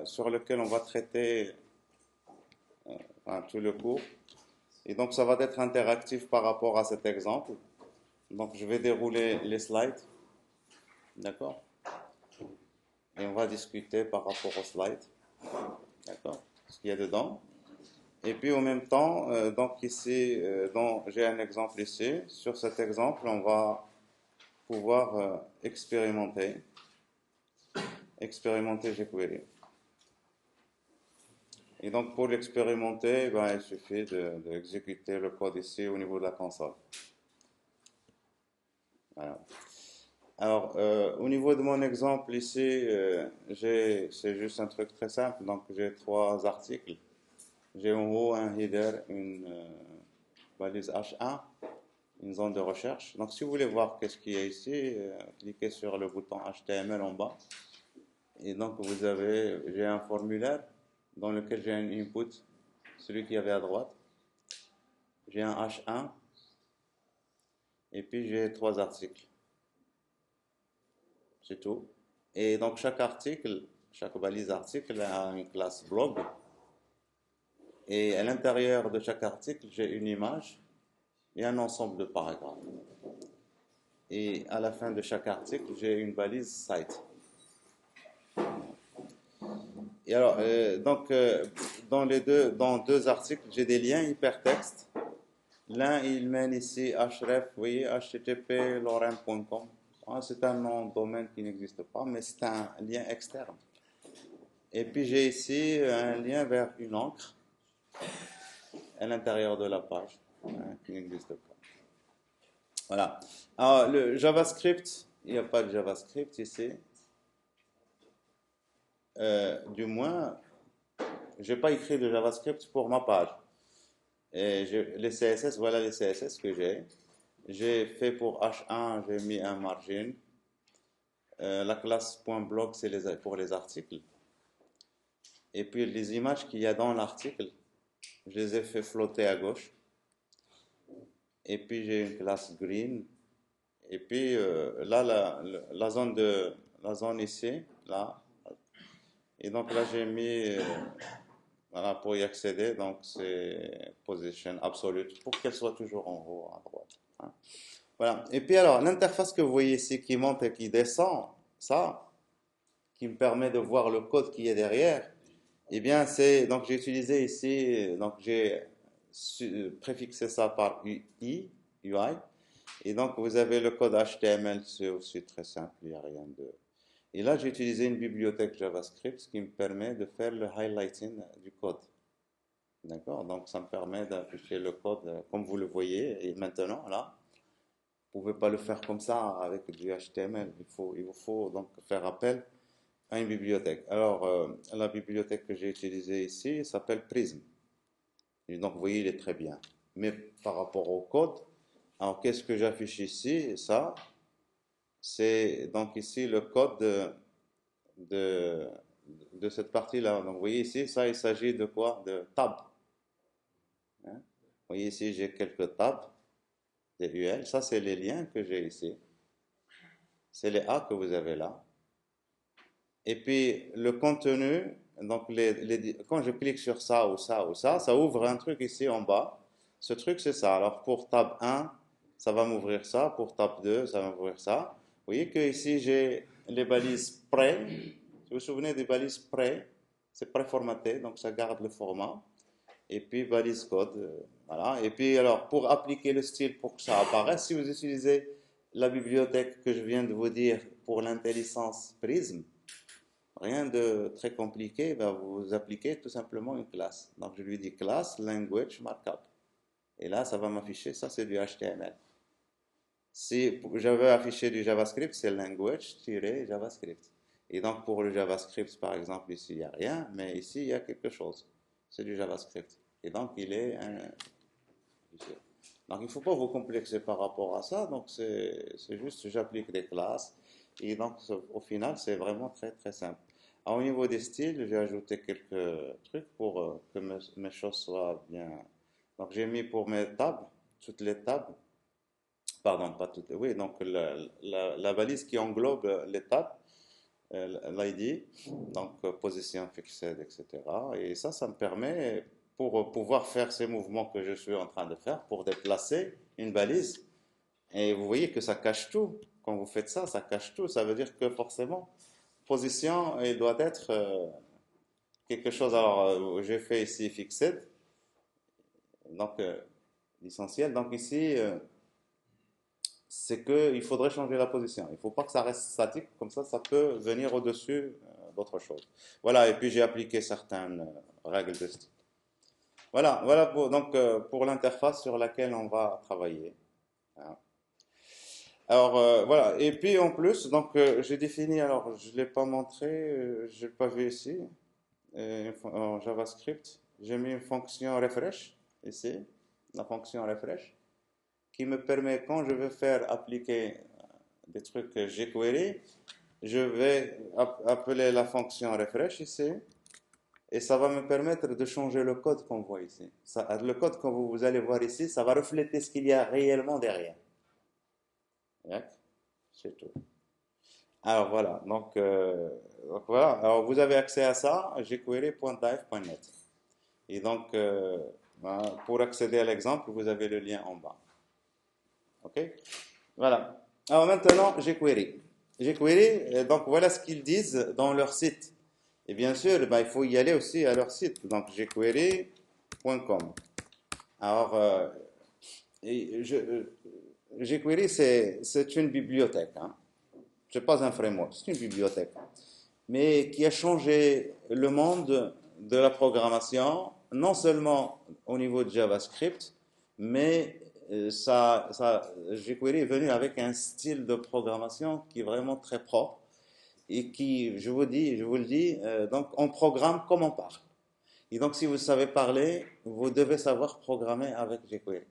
sur lequel on va traiter enfin, tout le cours. Et donc, ça va être interactif par rapport à cet exemple. Donc, je vais dérouler les slides, d'accord? Et on va discuter par rapport aux slides, d'accord? Ce qu'il y a dedans. Et puis, en même temps, donc ici, j'ai un exemple ici. Sur cet exemple, on va pouvoir expérimenter jQuery. Et donc, pour l'expérimenter, ben, il suffit d'exécuter le code ici au niveau de la console. Voilà. Alors, au niveau de mon exemple ici, c'est juste un truc très simple. Donc, j'ai trois articles. J'ai en haut un header, une balise H1, une zone de recherche. Donc, si vous voulez voir qu'est-ce qu'il y a ici, cliquez sur le bouton HTML en bas. Et donc, j'ai un formulaire dans lequel j'ai un input, celui qui avait à droite. J'ai un H1 et puis j'ai trois articles. C'est tout. Et donc, chaque balise article a une classe blog. Et à l'intérieur de chaque article, j'ai une image et un ensemble de paragraphes. Et à la fin de chaque article, j'ai une balise site. Et alors, dans deux articles, j'ai des liens hypertextes. L'un, il mène ici href, vous voyez, http://lorem.com. C'est un nom de domaine qui n'existe pas, mais c'est un lien externe. Et puis j'ai ici un lien vers une encre à l'intérieur de la page, qui n'existe pas. Voilà. Alors, le JavaScript, il n'y a pas de JavaScript ici. Du moins, je n'ai pas écrit de JavaScript pour ma page. Et les CSS, voilà les CSS que j'ai. J'ai fait pour H1, j'ai mis un margin. La classe .blog, c'est pour les articles. Et puis les images qu'il y a dans l'article, je les ai fait flotter à gauche. Et puis j'ai une classe green. Et puis là, la zone ici, là. Et donc là, j'ai mis, voilà, pour y accéder, donc c'est position absolute, pour qu'elle soit toujours en haut à droite, hein. Voilà. Et puis alors, l'interface que vous voyez ici qui monte et qui descend, ça, qui me permet de voir le code qui est derrière, eh bien, donc j'ai utilisé ici, donc j'ai préfixé ça par UI, et donc vous avez le code HTML, c'est aussi très simple, il n'y a rien de... Et là, j'ai utilisé une bibliothèque JavaScript qui me permet de faire le highlighting du code. D'accord? Donc, ça me permet d'afficher le code comme vous le voyez. Et maintenant, là, vous ne pouvez pas le faire comme ça avec du HTML. Il vous faut donc faire appel à une bibliothèque. Alors, la bibliothèque que j'ai utilisée ici s'appelle Prism. Et donc, vous voyez, il est très bien. Mais par rapport au code, alors qu'est-ce que j'affiche ici? Ça, c'est donc ici le code de, de cette partie-là. Donc, vous voyez ici, ça, il s'agit de quoi? De tab, hein. Vous voyez ici, j'ai quelques tabs, des UL. Ça, c'est les liens que j'ai ici. C'est les A que vous avez là. Et puis, le contenu, donc quand je clique sur ça ou ça ou ça ouvre un truc ici en bas. Ce truc, c'est ça. Alors, pour tab 1, ça va m'ouvrir ça. Pour tab 2, ça va m'ouvrir ça. Vous voyez que ici, j'ai les balises prêt. Si vous vous souvenez des balises prêt, c'est préformaté, donc ça garde le format. Et puis balise code, voilà. Et puis alors, pour appliquer le style pour que ça apparaisse, si vous utilisez la bibliothèque que je viens de vous dire pour l'intelligence Prism, rien de très compliqué, ben vous appliquez tout simplement une classe. Donc je lui dis classe language markup. Et là, ça va m'afficher, ça c'est du HTML. Si j'avais affiché du JavaScript, c'est language-javascript. Et donc pour le JavaScript, par exemple, ici, il n'y a rien, mais ici, il y a quelque chose. C'est du JavaScript. Et donc, il est un... Donc, il ne faut pas vous complexer par rapport à ça. Donc, c'est juste, j'applique des classes. Et donc, au final, c'est vraiment très, très simple. Alors, au niveau des styles, j'ai ajouté quelques trucs pour que mes choses soient bien... Donc, j'ai mis pour mes tables, toutes les tables, pardon, pas toutes, oui, donc la balise qui englobe les tables, l'ID, donc position fixée, etc. Et ça me permet, pour pouvoir faire ces mouvements que je suis en train de faire, pour déplacer une balise. Et vous voyez que ça cache tout. Quand vous faites ça, ça cache tout. Ça veut dire que forcément, position, il doit être quelque chose. Alors, j'ai fait ici fixed, donc l'essentiel. Donc ici, c'est qu'il faudrait changer la position. Il ne faut pas que ça reste statique, comme ça peut venir au-dessus d'autre chose. Voilà, et puis j'ai appliqué certaines règles de style. Voilà donc, pour l'interface sur laquelle on va travailler. Hein. Alors voilà, et puis en plus, donc j'ai défini, alors je ne l'ai pas montré, je ne l'ai pas vu ici, en JavaScript, j'ai mis une fonction refresh ici, la fonction refresh, qui me permet, quand je veux faire appliquer des trucs jQuery, je vais appeler la fonction refresh ici, et ça va me permettre de changer le code qu'on voit ici. Le code que vous allez voir ici, ça va refléter ce qu'il y a réellement derrière. C'est tout. Alors voilà, donc voilà, alors vous avez accès à ça, jQuery.dive.net. Et donc, pour accéder à l'exemple, vous avez le lien en bas. OK? Voilà. Alors maintenant, jQuery. jQuery, donc voilà ce qu'ils disent dans leur site. Et bien sûr, il faut y aller aussi à leur site, donc jQuery.com. Alors, jQuery, c'est une bibliothèque. Hein. Ce n'est pas un framework, c'est une bibliothèque. Mais qui a changé le monde de la programmation, non seulement au niveau de JavaScript, mais jQuery est venu avec un style de programmation qui est vraiment très propre et qui, je vous le dis, donc on programme comme on parle. Et donc si vous savez parler, vous devez savoir programmer avec jQuery.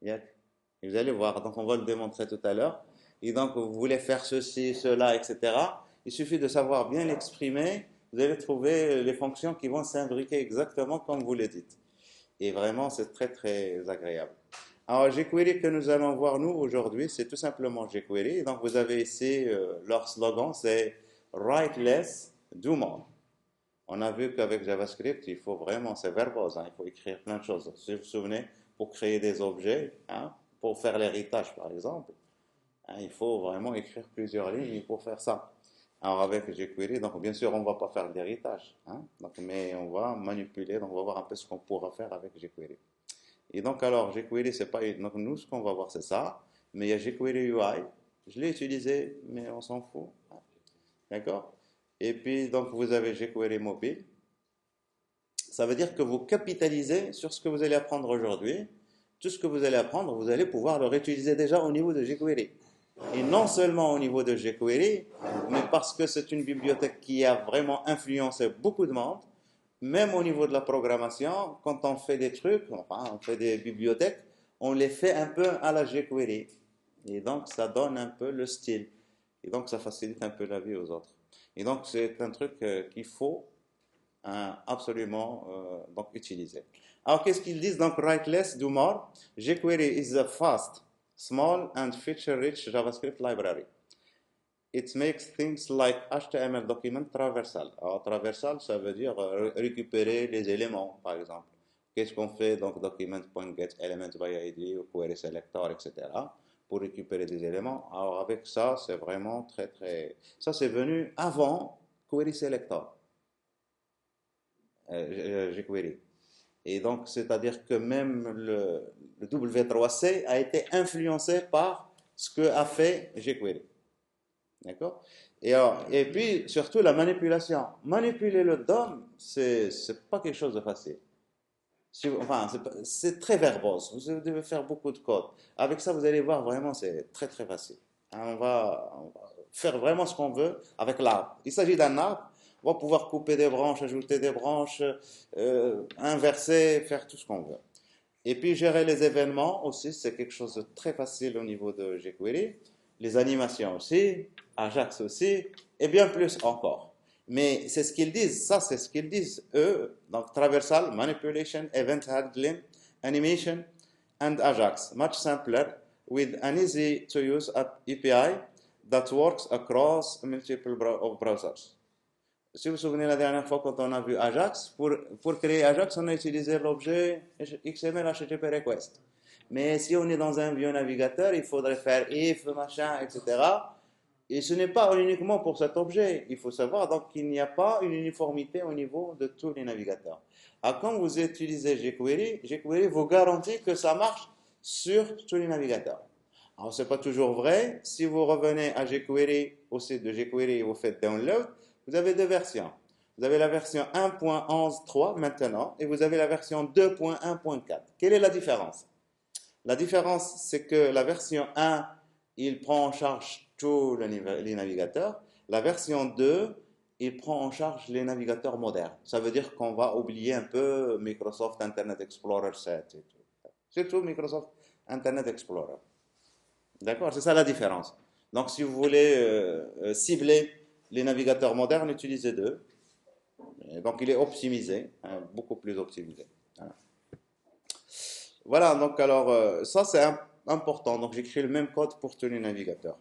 Yeah. Et vous allez voir, donc on va le démontrer tout à l'heure. Et donc vous voulez faire ceci, cela, etc. Il suffit de savoir bien l'exprimer, vous allez trouver les fonctions qui vont s'imbriquer exactement comme vous le dites. Et vraiment, c'est très très agréable. Alors, jQuery que nous allons voir nous aujourd'hui, c'est tout simplement jQuery. Donc, vous avez ici leur slogan, c'est Write less, do more. On a vu qu'avec JavaScript, il faut vraiment, c'est verbose, hein, il faut écrire plein de choses. Si vous vous souvenez, pour créer des objets, hein, pour faire l'héritage par exemple, hein, il faut vraiment écrire plusieurs lignes pour faire ça. Alors avec jQuery, donc bien sûr on ne va pas faire d'héritage, hein, mais on va manipuler, donc on va voir un peu ce qu'on pourra faire avec jQuery. Et donc alors jQuery, c'est pas, donc nous ce qu'on va voir c'est ça, mais il y a jQuery UI, je l'ai utilisé, mais on s'en fout, hein, d'accord? Et puis donc vous avez jQuery mobile, ça veut dire que vous capitalisez sur ce que vous allez apprendre aujourd'hui, tout ce que vous allez apprendre, vous allez pouvoir le réutiliser déjà au niveau de jQuery. Et non seulement au niveau de jQuery, mais parce que c'est une bibliothèque qui a vraiment influencé beaucoup de monde, même au niveau de la programmation, quand on fait des trucs, enfin, on fait des bibliothèques, on les fait un peu à la jQuery. Et donc, ça donne un peu le style. Et donc, ça facilite un peu la vie aux autres. Et donc, c'est un truc qu'il faut absolument donc, utiliser. Alors, qu'est-ce qu'ils disent? Donc, write less, do more. jQuery is a fast, small and feature-rich JavaScript library. It makes things like HTML document traversal. Alors, traversal, ça veut dire récupérer les éléments, par exemple. Qu'est-ce qu'on fait? Donc, document.getElements by ID ou query selector, etc. pour récupérer des éléments. Alors, avec ça, c'est vraiment très, très... Ça, c'est venu avant query selector. jQuery. Et donc, c'est-à-dire que même le W3C a été influencé par ce que a fait jQuery. D'accord? Et puis, surtout, la manipulation. Manipuler le DOM, c'est pas quelque chose de facile. Enfin, c'est très verbose. Vous devez faire beaucoup de code. Avec ça, vous allez voir, vraiment, c'est très, très facile. On va faire vraiment ce qu'on veut avec l'arbre. Il s'agit d'un arbre. On va pouvoir couper des branches, ajouter des branches, inverser, faire tout ce qu'on veut. Et puis gérer les événements aussi, c'est quelque chose de très facile au niveau de jQuery. Les animations aussi, Ajax aussi, et bien plus encore. Mais c'est ce qu'ils disent, ça c'est ce qu'ils disent eux. Donc traversal, manipulation, event handling, animation, and Ajax. Much simpler with an easy to use API that works across multiple browsers. Si vous vous souvenez la dernière fois quand on a vu Ajax, pour créer Ajax, on a utilisé l'objet XML HTTP request. Mais si on est dans un vieux navigateur, il faudrait faire if, machin, etc. Et ce n'est pas uniquement pour cet objet. Il faut savoir donc qu'il n'y a pas une uniformité au niveau de tous les navigateurs. Alors, quand vous utilisez jQuery, jQuery vous garantit que ça marche sur tous les navigateurs. Alors, ce n'est pas toujours vrai. Si vous revenez à jQuery, au site de jQuery et vous faites download, vous avez deux versions. Vous avez la version 1.11.3 maintenant et vous avez la version 2.1.4. Quelle est la différence? La différence, c'est que la version 1, il prend en charge tous les navigateurs. La version 2, il prend en charge les navigateurs modernes. Ça veut dire qu'on va oublier un peu Microsoft Internet Explorer 7 et tout. Surtout Microsoft Internet Explorer. D'accord? C'est ça la différence. Donc, si vous voulez cibler les navigateurs modernes, utilisez deux. Et donc, il est optimisé, hein, beaucoup plus optimisé. Voilà. Voilà, donc alors, ça c'est important. Donc, j'écris le même code pour tous les navigateurs.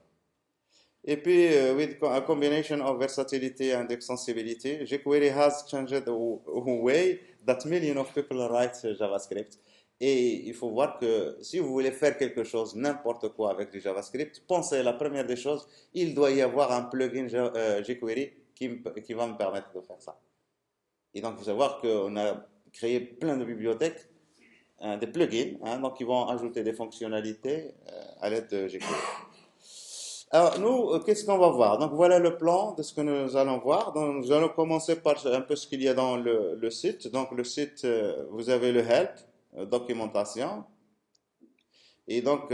Et puis, with a combination of versatility and extensibility, jQuery has changed the way that millions of people write JavaScript. Et il faut voir que si vous voulez faire quelque chose, n'importe quoi avec du JavaScript, pensez la première des choses, il doit y avoir un plugin jQuery qui va me permettre de faire ça. Et donc, il faut savoir qu'on a créé plein de bibliothèques, des plugins, hein, donc ils vont ajouter des fonctionnalités à l'aide de jQuery. Alors, nous, qu'est-ce qu'on va voir? Donc, voilà le plan de ce que nous allons voir. Donc, nous allons commencer par un peu ce qu'il y a dans le site. Donc, le site, vous avez le help, documentation. Et donc,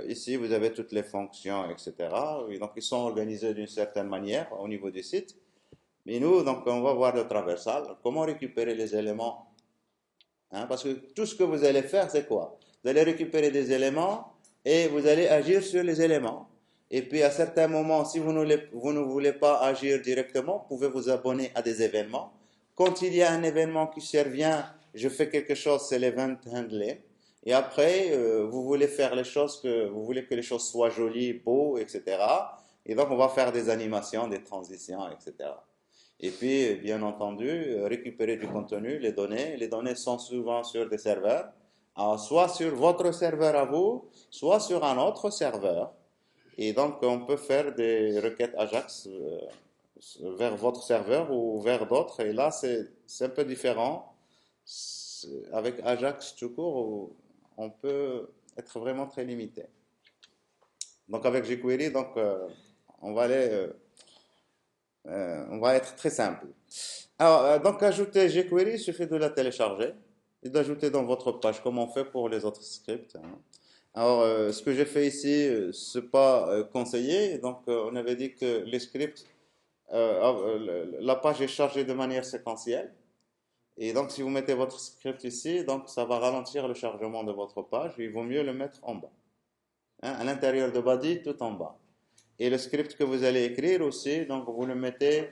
ici, vous avez toutes les fonctions, etc. Et donc, ils sont organisés d'une certaine manière au niveau du site. Mais nous, donc, on va voir le traversal. Comment récupérer les éléments? Hein, parce que tout ce que vous allez faire, c'est quoi? Vous allez récupérer des éléments et vous allez agir sur les éléments. Et puis, à certains moments, si vous ne voulez pas agir directement, vous pouvez vous abonner à des événements. Quand il y a un événement qui survient, je fais quelque chose, c'est l'event handling. Et après, vous voulez faire les choses vous voulez que les choses soient jolies, beaux, etc. Et donc, on va faire des animations, des transitions, etc. Et puis, bien entendu, récupérer du contenu, les données. Les données sont souvent sur des serveurs, soit sur votre serveur à vous, soit sur un autre serveur. Et donc, on peut faire des requêtes Ajax vers votre serveur ou vers d'autres. Et là, c'est un peu différent. Avec Ajax tout court, on peut être vraiment très limité. Donc, avec jQuery, donc, on va être très simple. Alors, donc, ajouter jQuery, il suffit de la télécharger et d'ajouter dans votre page, comme on fait pour les autres scripts. Hein. Alors, ce que j'ai fait ici, c'est pas conseillé. Donc, on avait dit que les scripts, la page est chargée de manière séquentielle. Et donc, si vous mettez votre script ici, donc ça va ralentir le chargement de votre page. Il vaut mieux le mettre en bas, hein, à l'intérieur de body, tout en bas. Et le script que vous allez écrire aussi, donc vous le mettez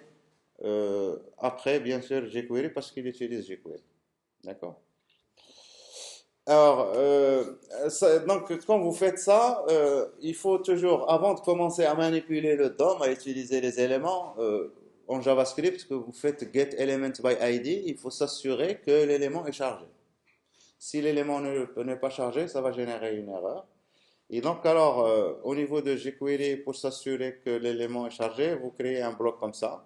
après, bien sûr, jQuery parce qu'il utilise jQuery. D'accord? Alors, donc, quand vous faites ça, il faut toujours, avant de commencer à manipuler le DOM, à utiliser les éléments en JavaScript, que vous faites getElementById, il faut s'assurer que l'élément est chargé. Si l'élément n'est pas chargé, ça va générer une erreur. Et donc, alors, au niveau de jQuery, pour s'assurer que l'élément est chargé, vous créez un bloc comme ça.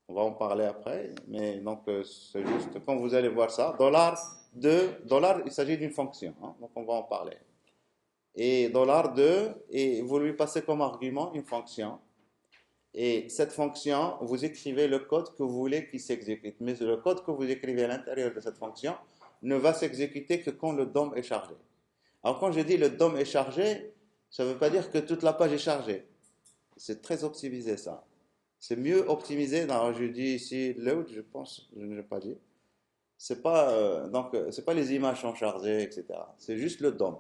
On va en parler après, mais donc c'est juste quand vous allez voir ça, $2, il s'agit d'une fonction, hein, donc on va en parler. Et $2, et vous lui passez comme argument une fonction. Et cette fonction, vous écrivez le code que vous voulez qu'il s'exécute. Mais le code que vous écrivez à l'intérieur de cette fonction ne va s'exécuter que quand le DOM est chargé. Alors quand je dis le DOM est chargé, ça ne veut pas dire que toute la page est chargée. C'est très optimisé ça. C'est mieux optimisé. Je dis ici load, je pense, je ne l'ai pas dit. C'est pas c'est pas les images sont chargées, etc. C'est juste le DOM.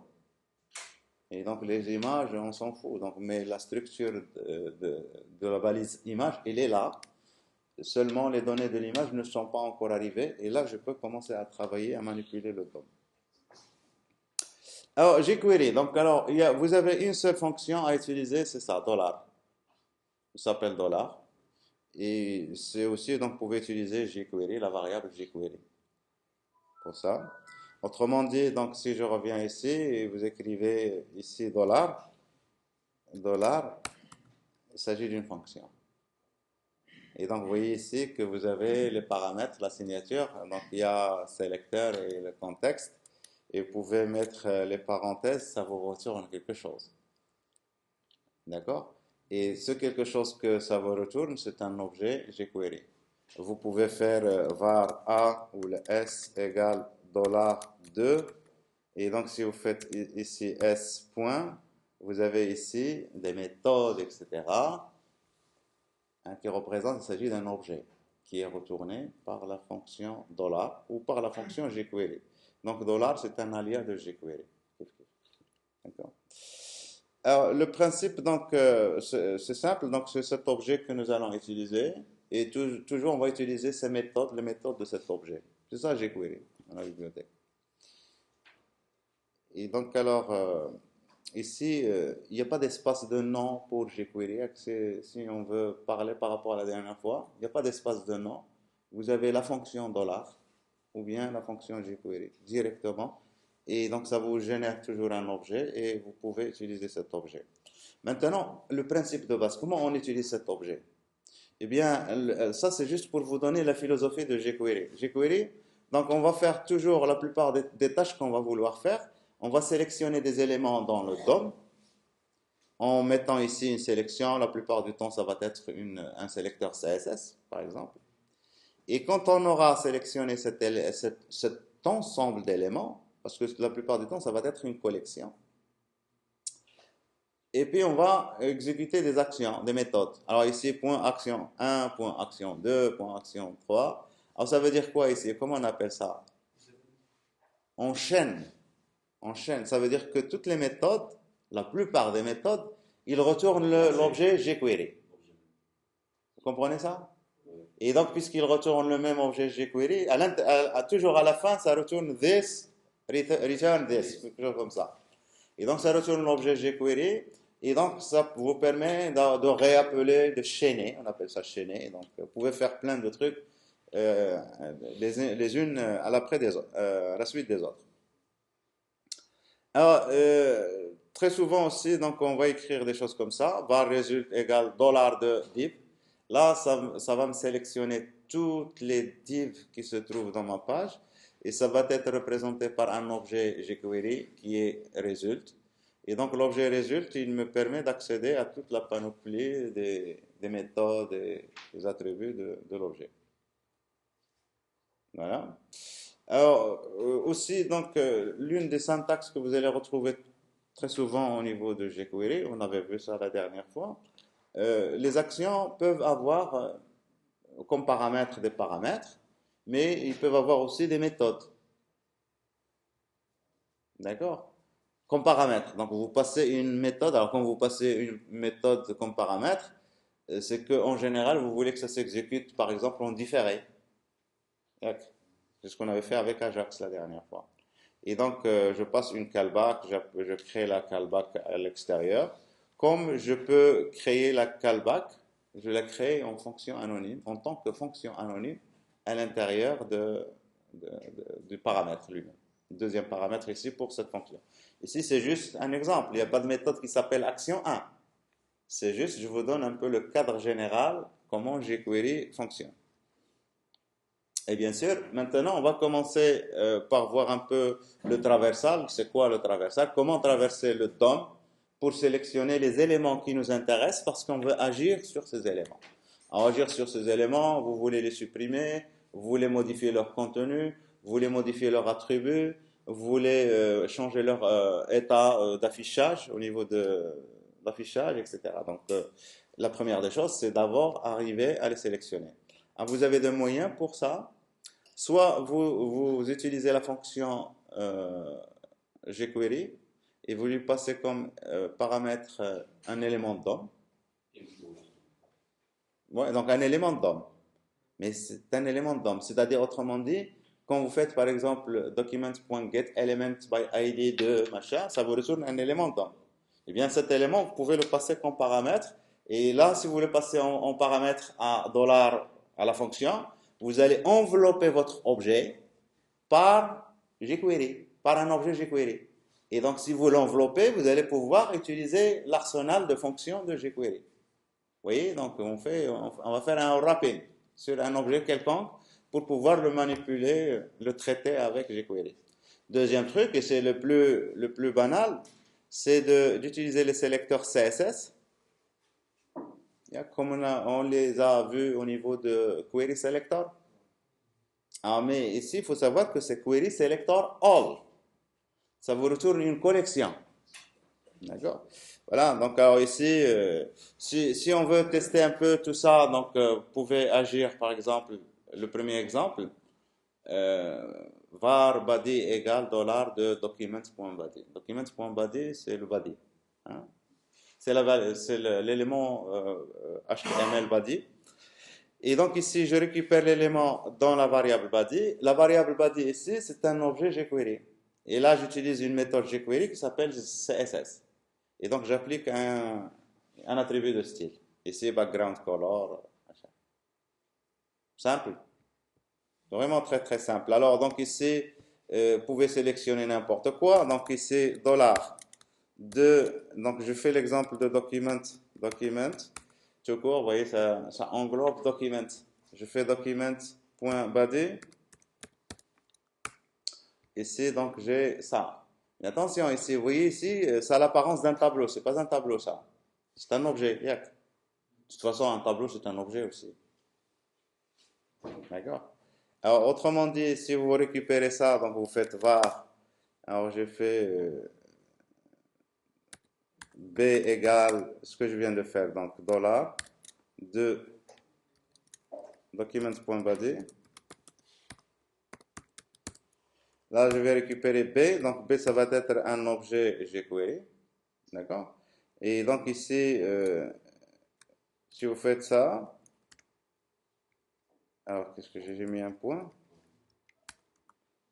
Et donc les images, on s'en fout. Donc, mais la structure de la balise image, elle est là. Seulement les données de l'image ne sont pas encore arrivées. Et là, je peux commencer à travailler, à manipuler le DOM. Alors, jQuery. Donc, alors, vous avez une seule fonction à utiliser, c'est ça, $. s'appelle $. Et c'est aussi, donc, vous pouvez utiliser jQuery, la variable jQuery pour ça. Autrement dit, donc, si je reviens ici et vous écrivez ici $, $, il s'agit d'une fonction. Et donc, vous voyez ici que vous avez les paramètres, la signature. Donc, il y a sélecteur et le contexte. Et vous pouvez mettre les parenthèses, ça vous retourne quelque chose. D'accord? Et ce quelque chose que ça vous retourne, c'est un objet jQuery. Vous pouvez faire var a ou le s égale $2. Et donc, si vous faites ici s point, vous avez ici des méthodes, etc., hein, qui représentent, il s'agit d'un objet qui est retourné par la fonction $, ou par la fonction jQuery. Donc, $, c'est un alias de jQuery. D'accord? Alors, le principe, donc, c'est simple. Donc, c'est cet objet que nous allons utiliser. Et toujours, on va utiliser ces méthodes, les méthodes de cet objet. C'est ça, jQuery, dans la bibliothèque. Et donc, alors, ici, il n'y a pas d'espace de nom pour jQuery. Si on veut parler par rapport à la dernière fois, il n'y a pas d'espace de nom. Vous avez la fonction $, ou bien la fonction jQuery directement. Et donc, ça vous génère toujours un objet et vous pouvez utiliser cet objet. Maintenant, le principe de base, comment on utilise cet objet? Eh bien, ça, c'est juste pour vous donner la philosophie de jQuery. jQuery, donc, on va faire toujours la plupart des tâches qu'on va vouloir faire. On va sélectionner des éléments dans le DOM en mettant ici une sélection. La plupart du temps, ça va être un sélecteur CSS, par exemple. Et quand on aura sélectionné cet ensemble d'éléments, parce que la plupart du temps, ça va être une collection, et puis on va exécuter des actions, des méthodes. Alors ici, point action 1, point action 2, point action 3. Alors ça veut dire quoi ici? Comment on appelle ça? On chaîne. On chaîne. Ça veut dire que toutes les méthodes, la plupart des méthodes, ils retournent l'objet jQuery. Vous comprenez ça? Et donc, puisqu'il retourne le même objet jQuery, toujours à la fin, ça retourne this, return this, quelque chose comme ça. Et donc, ça retourne l'objet jQuery, et donc, ça vous permet de réappeler, de chaîner, on appelle ça chaîner. Donc, vous pouvez faire plein de trucs, les unes à à la suite des autres. Alors, très souvent aussi, donc, on va écrire des choses comme ça, var result égale $de div. Là, ça va me sélectionner toutes les divs qui se trouvent dans ma page et ça va être représenté par un objet jQuery qui est result. Et donc, l'objet result, il me permet d'accéder à toute la panoplie des méthodes et des attributs de l'objet. Voilà. Alors, aussi, donc, l'une des syntaxes que vous allez retrouver très souvent au niveau de jQuery, on avait vu ça la dernière fois, les actions peuvent avoir comme paramètres des paramètres, mais ils peuvent avoir aussi des méthodes. D'accord? Comme paramètre. Donc, vous passez une méthode. Alors, quand vous passez une méthode comme paramètre, c'est qu'en général, vous voulez que ça s'exécute, par exemple, en différé. C'est ce qu'on avait fait avec Ajax la dernière fois. Et donc, je passe une callback, je crée la callback à l'extérieur. Comme je peux créer la callback, je la crée en fonction anonyme, en tant que fonction anonyme à l'intérieur du paramètre lui-même. Deuxième paramètre ici pour cette fonction. Ici, c'est juste un exemple. Il n'y a pas de méthode qui s'appelle action 1. C'est juste, je vous donne un peu le cadre général, comment jQuery fonctionne. Et bien sûr, maintenant, on va commencer par voir un peu le traversal. C'est quoi le traversal? Comment traverser le DOM pour sélectionner les éléments qui nous intéressent parce qu'on veut agir sur ces éléments. Alors, agir sur ces éléments, vous voulez les supprimer, vous voulez modifier leur contenu, vous voulez modifier leurs attributs, vous voulez changer leur état d'affichage au niveau de l'affichage, etc. Donc, la première des choses, c'est d'abord arriver à les sélectionner. Alors, vous avez des moyens pour ça. Soit vous utilisez la fonction jQuery et vous lui passez comme paramètre un élément DOM. Ouais, donc un élément DOM. Mais c'est un élément DOM. C'est-à-dire, autrement dit, quand vous faites par exemple document.getElementById de machin, ça vous retourne un élément DOM. Eh bien, cet élément, vous pouvez le passer comme paramètre Et là, si vous voulez passer en paramètre à dollar à la fonction, vous allez envelopper votre objet par jQuery, par un objet jQuery. Et donc, si vous l'enveloppez, vous allez pouvoir utiliser l'arsenal de fonctions de jQuery. Vous voyez, donc on va faire un wrapping sur un objet quelconque pour pouvoir le manipuler, le traiter avec jQuery. Deuxième truc, et c'est le plus banal, c'est d'utiliser les sélecteurs CSS, comme on les a vus au niveau de Query Selector. Ah, mais ici, il faut savoir que c'est Query Selector All. Ça vous retourne une collection. D'accord? Voilà, donc alors ici, si on veut tester un peu tout ça, donc vous pouvez agir, par exemple, le premier exemple, var body égale dollar de documents.body. Documents.body, c'est le body. Hein? C'est l'élément HTML body. Et donc ici, je récupère l'élément dans la variable body. La variable body ici, c'est un objet jQuery. Et là, j'utilise une méthode jQuery qui s'appelle CSS. Et donc, j'applique un attribut de style. Ici, background color. Simple. Vraiment très, très simple. Alors, donc ici, vous pouvez sélectionner n'importe quoi. Donc ici, dollar. Donc, je fais l'exemple de document. Tout court, vous voyez, ça englobe document. Je fais document.body. Ici, donc, j'ai ça. Mais attention, ici, vous voyez ici, ça a l'apparence d'un tableau. C'est pas un tableau, ça. C'est un objet. De toute façon, un tableau, c'est un objet aussi. D'accord? Alors, autrement dit, si vous récupérez ça, donc vous faites var. Alors, j'ai fait b égale ce que je viens de faire, donc dollar de documents.body. Là, je vais récupérer B. Donc, B, ça va être un objet jQuery. D'accord? Et donc, ici, si vous faites ça, alors, qu'est-ce que j'ai mis un point?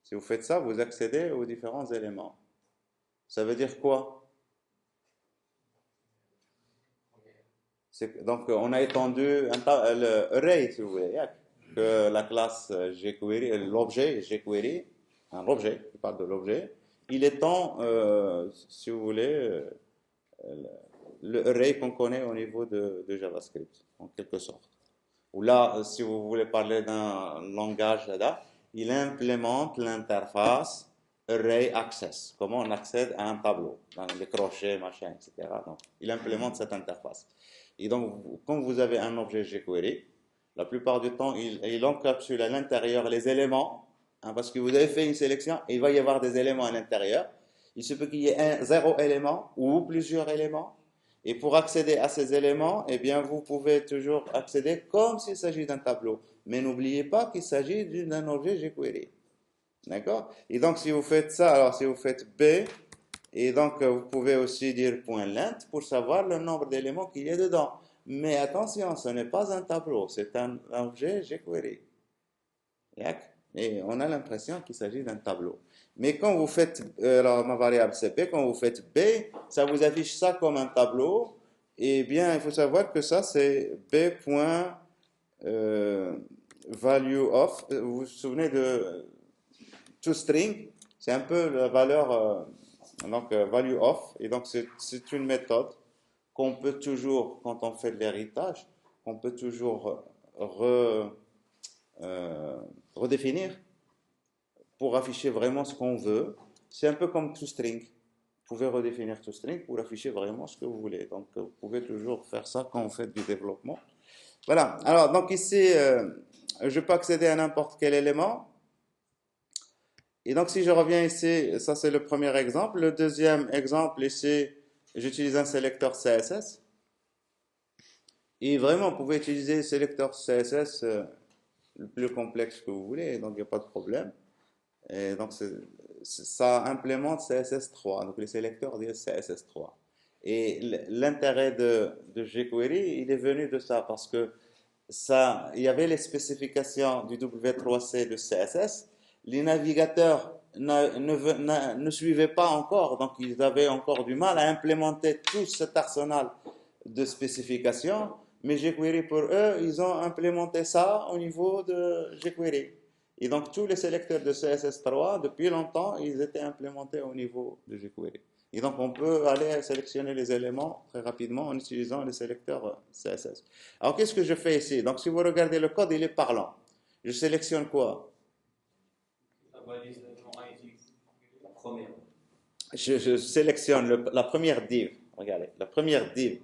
Si vous faites ça, vous accédez aux différents éléments. Ça veut dire quoi? Donc, on a étendu l'array, si vous voulez, que la classe jQuery, l'objet jQuery, l'objet, je parle de l'objet, il étend, si vous voulez, le array qu'on connaît au niveau de JavaScript, en quelque sorte. Ou là, si vous voulez parler d'un langage là, il implémente l'interface array access, comment on accède à un tableau, dans les crochets, machin, etc. Donc, il implémente cette interface. Et donc, quand vous avez un objet jQuery, la plupart du temps, il encapsule à l'intérieur les éléments, hein, parce que vous avez fait une sélection, et il va y avoir des éléments à l'intérieur. Il se peut qu'il y ait zéro élément ou plusieurs éléments. Et pour accéder à ces éléments, eh bien, vous pouvez toujours accéder comme s'il s'agit d'un tableau. Mais n'oubliez pas qu'il s'agit d'un objet jQuery. D'accord? Et donc, si vous faites ça, alors si vous faites B, et donc vous pouvez aussi dire .length pour savoir le nombre d'éléments qu'il y a dedans. Mais attention, ce n'est pas un tableau, c'est un objet jQuery. Et on a l'impression qu'il s'agit d'un tableau. Mais quand vous faites, alors ma variable c'est B, quand vous faites B, ça vous affiche ça comme un tableau. Et bien, il faut savoir que ça c'est B.ValueOf. Vous vous souvenez de toString? C'est un peu la valeur, ValueOf. Et donc c'est une méthode qu'on peut toujours, quand on fait de l'héritage, on peut toujours redéfinir pour afficher vraiment ce qu'on veut. C'est un peu comme toString. Vous pouvez redéfinir toString pour afficher vraiment ce que vous voulez. Donc, vous pouvez toujours faire ça quand vous faites du développement. Voilà. Alors, donc ici, je peux accéder à n'importe quel élément. Et donc, si je reviens ici, ça c'est le premier exemple. Le deuxième exemple, ici, j'utilise un sélecteur CSS. Et vraiment, vous pouvez utiliser le sélecteur CSS le plus complexe que vous voulez, donc il n'y a pas de problème. Et donc, ça implémente CSS3, donc les sélecteurs disent CSS3. Et l'intérêt de jQuery, il est venu de ça, parce que il y avait les spécifications du W3C de CSS, les navigateurs ne suivaient pas encore, donc ils avaient encore du mal à implémenter tout cet arsenal de spécification, mais jQuery pour eux, ils ont implémenté ça au niveau de jQuery. Et donc tous les sélecteurs de CSS3, depuis longtemps, ils étaient implémentés au niveau de jQuery. Et donc on peut aller sélectionner les éléments très rapidement en utilisant les sélecteurs CSS. Alors qu'est-ce que je fais ici? Donc si vous regardez le code, il est parlant. Je sélectionne quoi? La balise d'élément ID, la première. Je sélectionne la première div. Regardez, la première div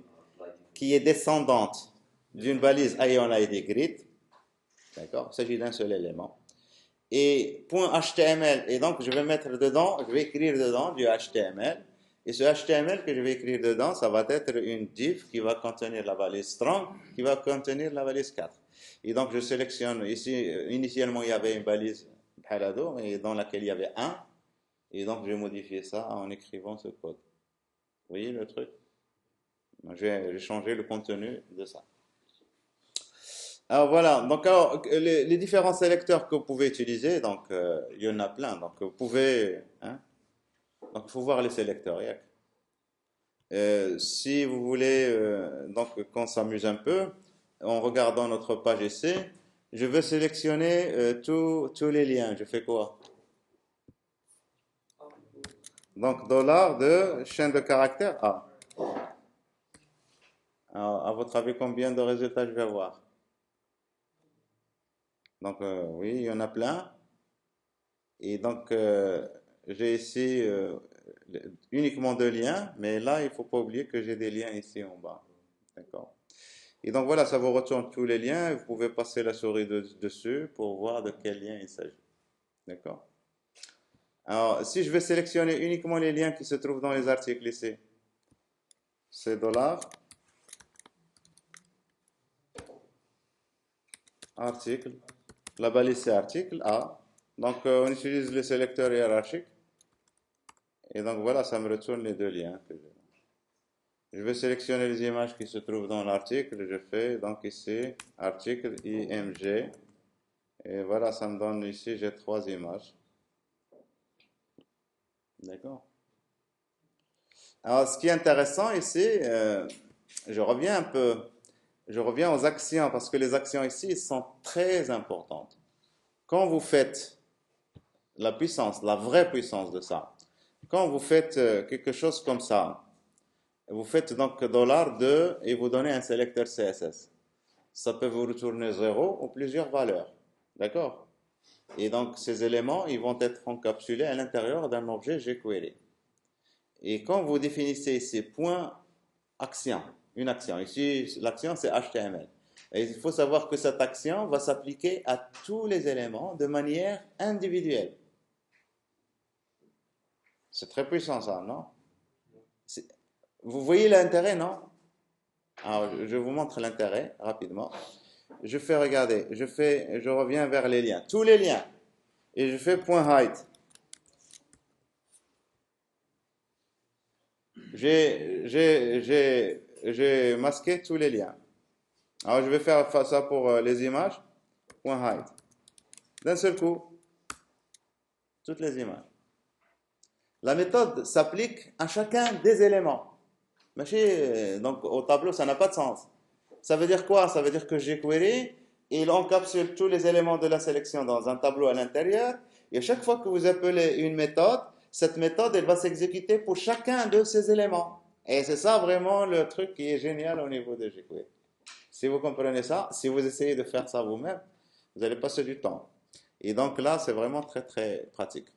qui est descendante d'une balise Ion ID grid. D'accord? Il s'agit d'un seul élément. Et .html, et donc je vais mettre dedans, je vais écrire dedans du HTML. Et ce HTML que je vais écrire dedans, ça va être une div qui va contenir la valise strong, qui va contenir la valise 4. Et donc je sélectionne ici, initialement il y avait une balise Parado, dans laquelle il y avait 1. Et donc j'ai modifié ça en écrivant ce code. Vous voyez le truc? J'ai changé le contenu de ça. Alors voilà, donc alors, les différents sélecteurs que vous pouvez utiliser, donc il y en a plein, donc vous pouvez, hein, donc il faut voir les sélecteurs. Si vous voulez, donc qu'on s'amuse un peu, en regardant notre page ici, je veux sélectionner tous les liens. Je fais quoi? Donc dollar de chaîne de caractères A. Alors, à votre avis, combien de résultats je vais avoir? Donc oui, il y en a plein. Et donc j'ai ici uniquement 2 liens, mais là, il ne faut pas oublier que j'ai des liens ici en bas. D'accord? Et donc voilà, ça vous retourne tous les liens. Vous pouvez passer la souris dessus pour voir de quel lien il s'agit. D'accord? Alors, si je vais sélectionner uniquement les liens qui se trouvent dans les articles ici, c'est $, article, la balise c'est article A. Donc on utilise le sélecteur hiérarchique. Et donc voilà, ça me retourne les 2 liens que j'ai. Je vais sélectionner les images qui se trouvent dans l'article. Je fais donc ici article IMG. Et voilà, ça me donne ici, j'ai 3 images. D'accord. Alors, ce qui est intéressant ici, je reviens un peu, je reviens aux actions parce que les actions ici sont très importantes. Quand vous faites la puissance, la vraie puissance de ça, quand vous faites quelque chose comme ça, vous faites donc $2 et vous donnez un sélecteur CSS. Ça peut vous retourner 0 ou plusieurs valeurs. D'accord? Et donc ces éléments, ils vont être encapsulés à l'intérieur d'un objet jQuery. Et quand vous définissez ici point action, une action, ici l'action c'est HTML. Et il faut savoir que cette action va s'appliquer à tous les éléments de manière individuelle. C'est très puissant ça, non? Vous voyez l'intérêt, non? Alors, je vous montre l'intérêt rapidement. Je fais, regardez, je reviens vers les liens, tous les liens, et je fais point height. J'ai masqué tous les liens. Alors, je vais faire ça pour les images, point height. D'un seul coup, toutes les images. La méthode s'applique à chacun des éléments. Donc, au tableau, ça n'a pas de sens. Ça veut dire quoi? Ça veut dire que jQuery, il encapsule tous les éléments de la sélection dans un tableau à l'intérieur. Et à chaque fois que vous appelez une méthode, cette méthode, elle va s'exécuter pour chacun de ces éléments. Et c'est ça vraiment le truc qui est génial au niveau de jQuery. Si vous comprenez ça, si vous essayez de faire ça vous-même, vous allez passer du temps. Et donc là, c'est vraiment très très pratique.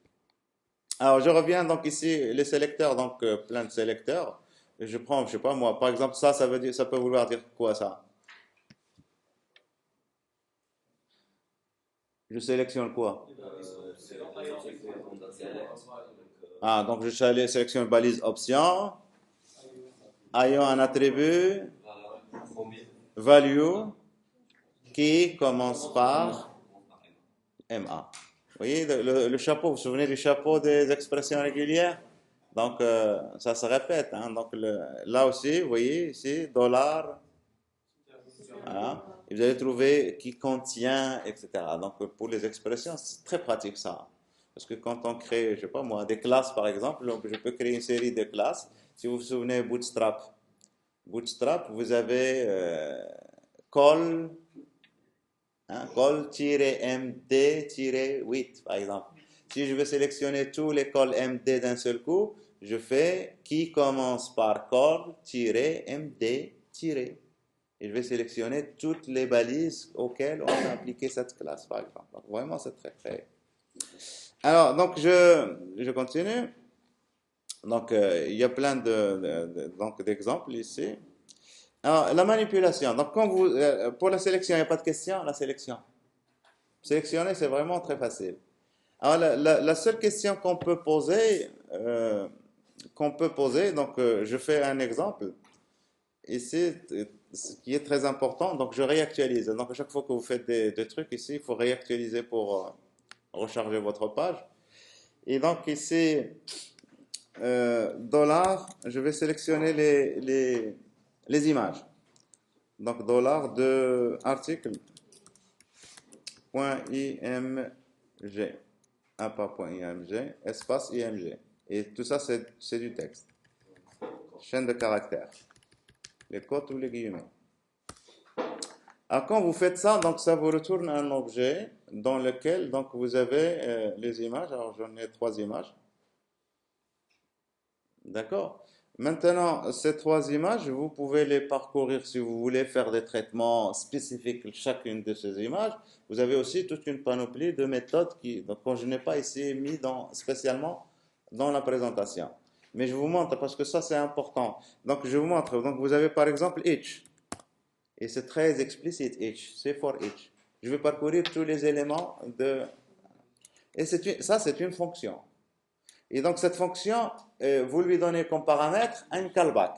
Alors, je reviens donc ici, les sélecteurs, donc plein de sélecteurs. Je prends, je sais pas moi, par exemple, ça veut dire, ça peut vouloir dire quoi ça? Je sélectionne quoi? Ah, donc je sélectionne balise option, ayant un attribut, value, qui commence par MA. Vous voyez le chapeau, vous vous souvenez du chapeau des expressions régulières? Donc, ça se répète. Hein. Donc, là aussi, vous voyez ici, $, voilà. Et vous allez trouver qui contient, etc. Donc, pour les expressions, c'est très pratique ça. Parce que quand on crée, je sais pas moi, des classes par exemple, donc je peux créer une série de classes. Si vous vous souvenez, Bootstrap, Bootstrap, vous avez call, hein, call-md-8 par exemple. Si je veux sélectionner tous les calls md d'un seul coup, je fais qui commence par call-md- et je vais sélectionner toutes les balises auxquelles on a appliqué cette classe par exemple. Donc, vraiment, c'est très très. Alors, donc je continue. Donc, il y a plein donc, d'exemples ici. Alors, la manipulation. Donc, quand vous, pour la sélection, il n'y a pas de question, la sélection. Sélectionner, c'est vraiment très facile. Alors, la seule question qu'on peut poser, donc je fais un exemple ici, ce qui est très important. Donc, je réactualise. Donc, à chaque fois que vous faites des trucs ici, il faut réactualiser pour recharger votre page. Et donc, ici, dollar, je vais sélectionner les images. Donc, dollar de article .img, pas .img, espace img. Et tout ça, c'est du texte. Chaîne de caractères. Les cotes ou les guillemets. Alors, quand vous faites ça, donc ça vous retourne un objet dans lequel donc vous avez les images. Alors, j'en ai 3 images. D'accord? Maintenant, ces 3 images, vous pouvez les parcourir si vous voulez faire des traitements spécifiques de chacune de ces images. Vous avez aussi toute une panoplie de méthodes donc, je n'ai pas ici mis spécialement dans la présentation. Mais je vous montre parce que ça c'est important. Donc je vous montre. Donc vous avez par exemple each. Et c'est très explicite each. C'est for each. Je vais parcourir tous les éléments de. Et ça c'est une fonction. Et donc cette fonction, vous lui donnez comme paramètre un callback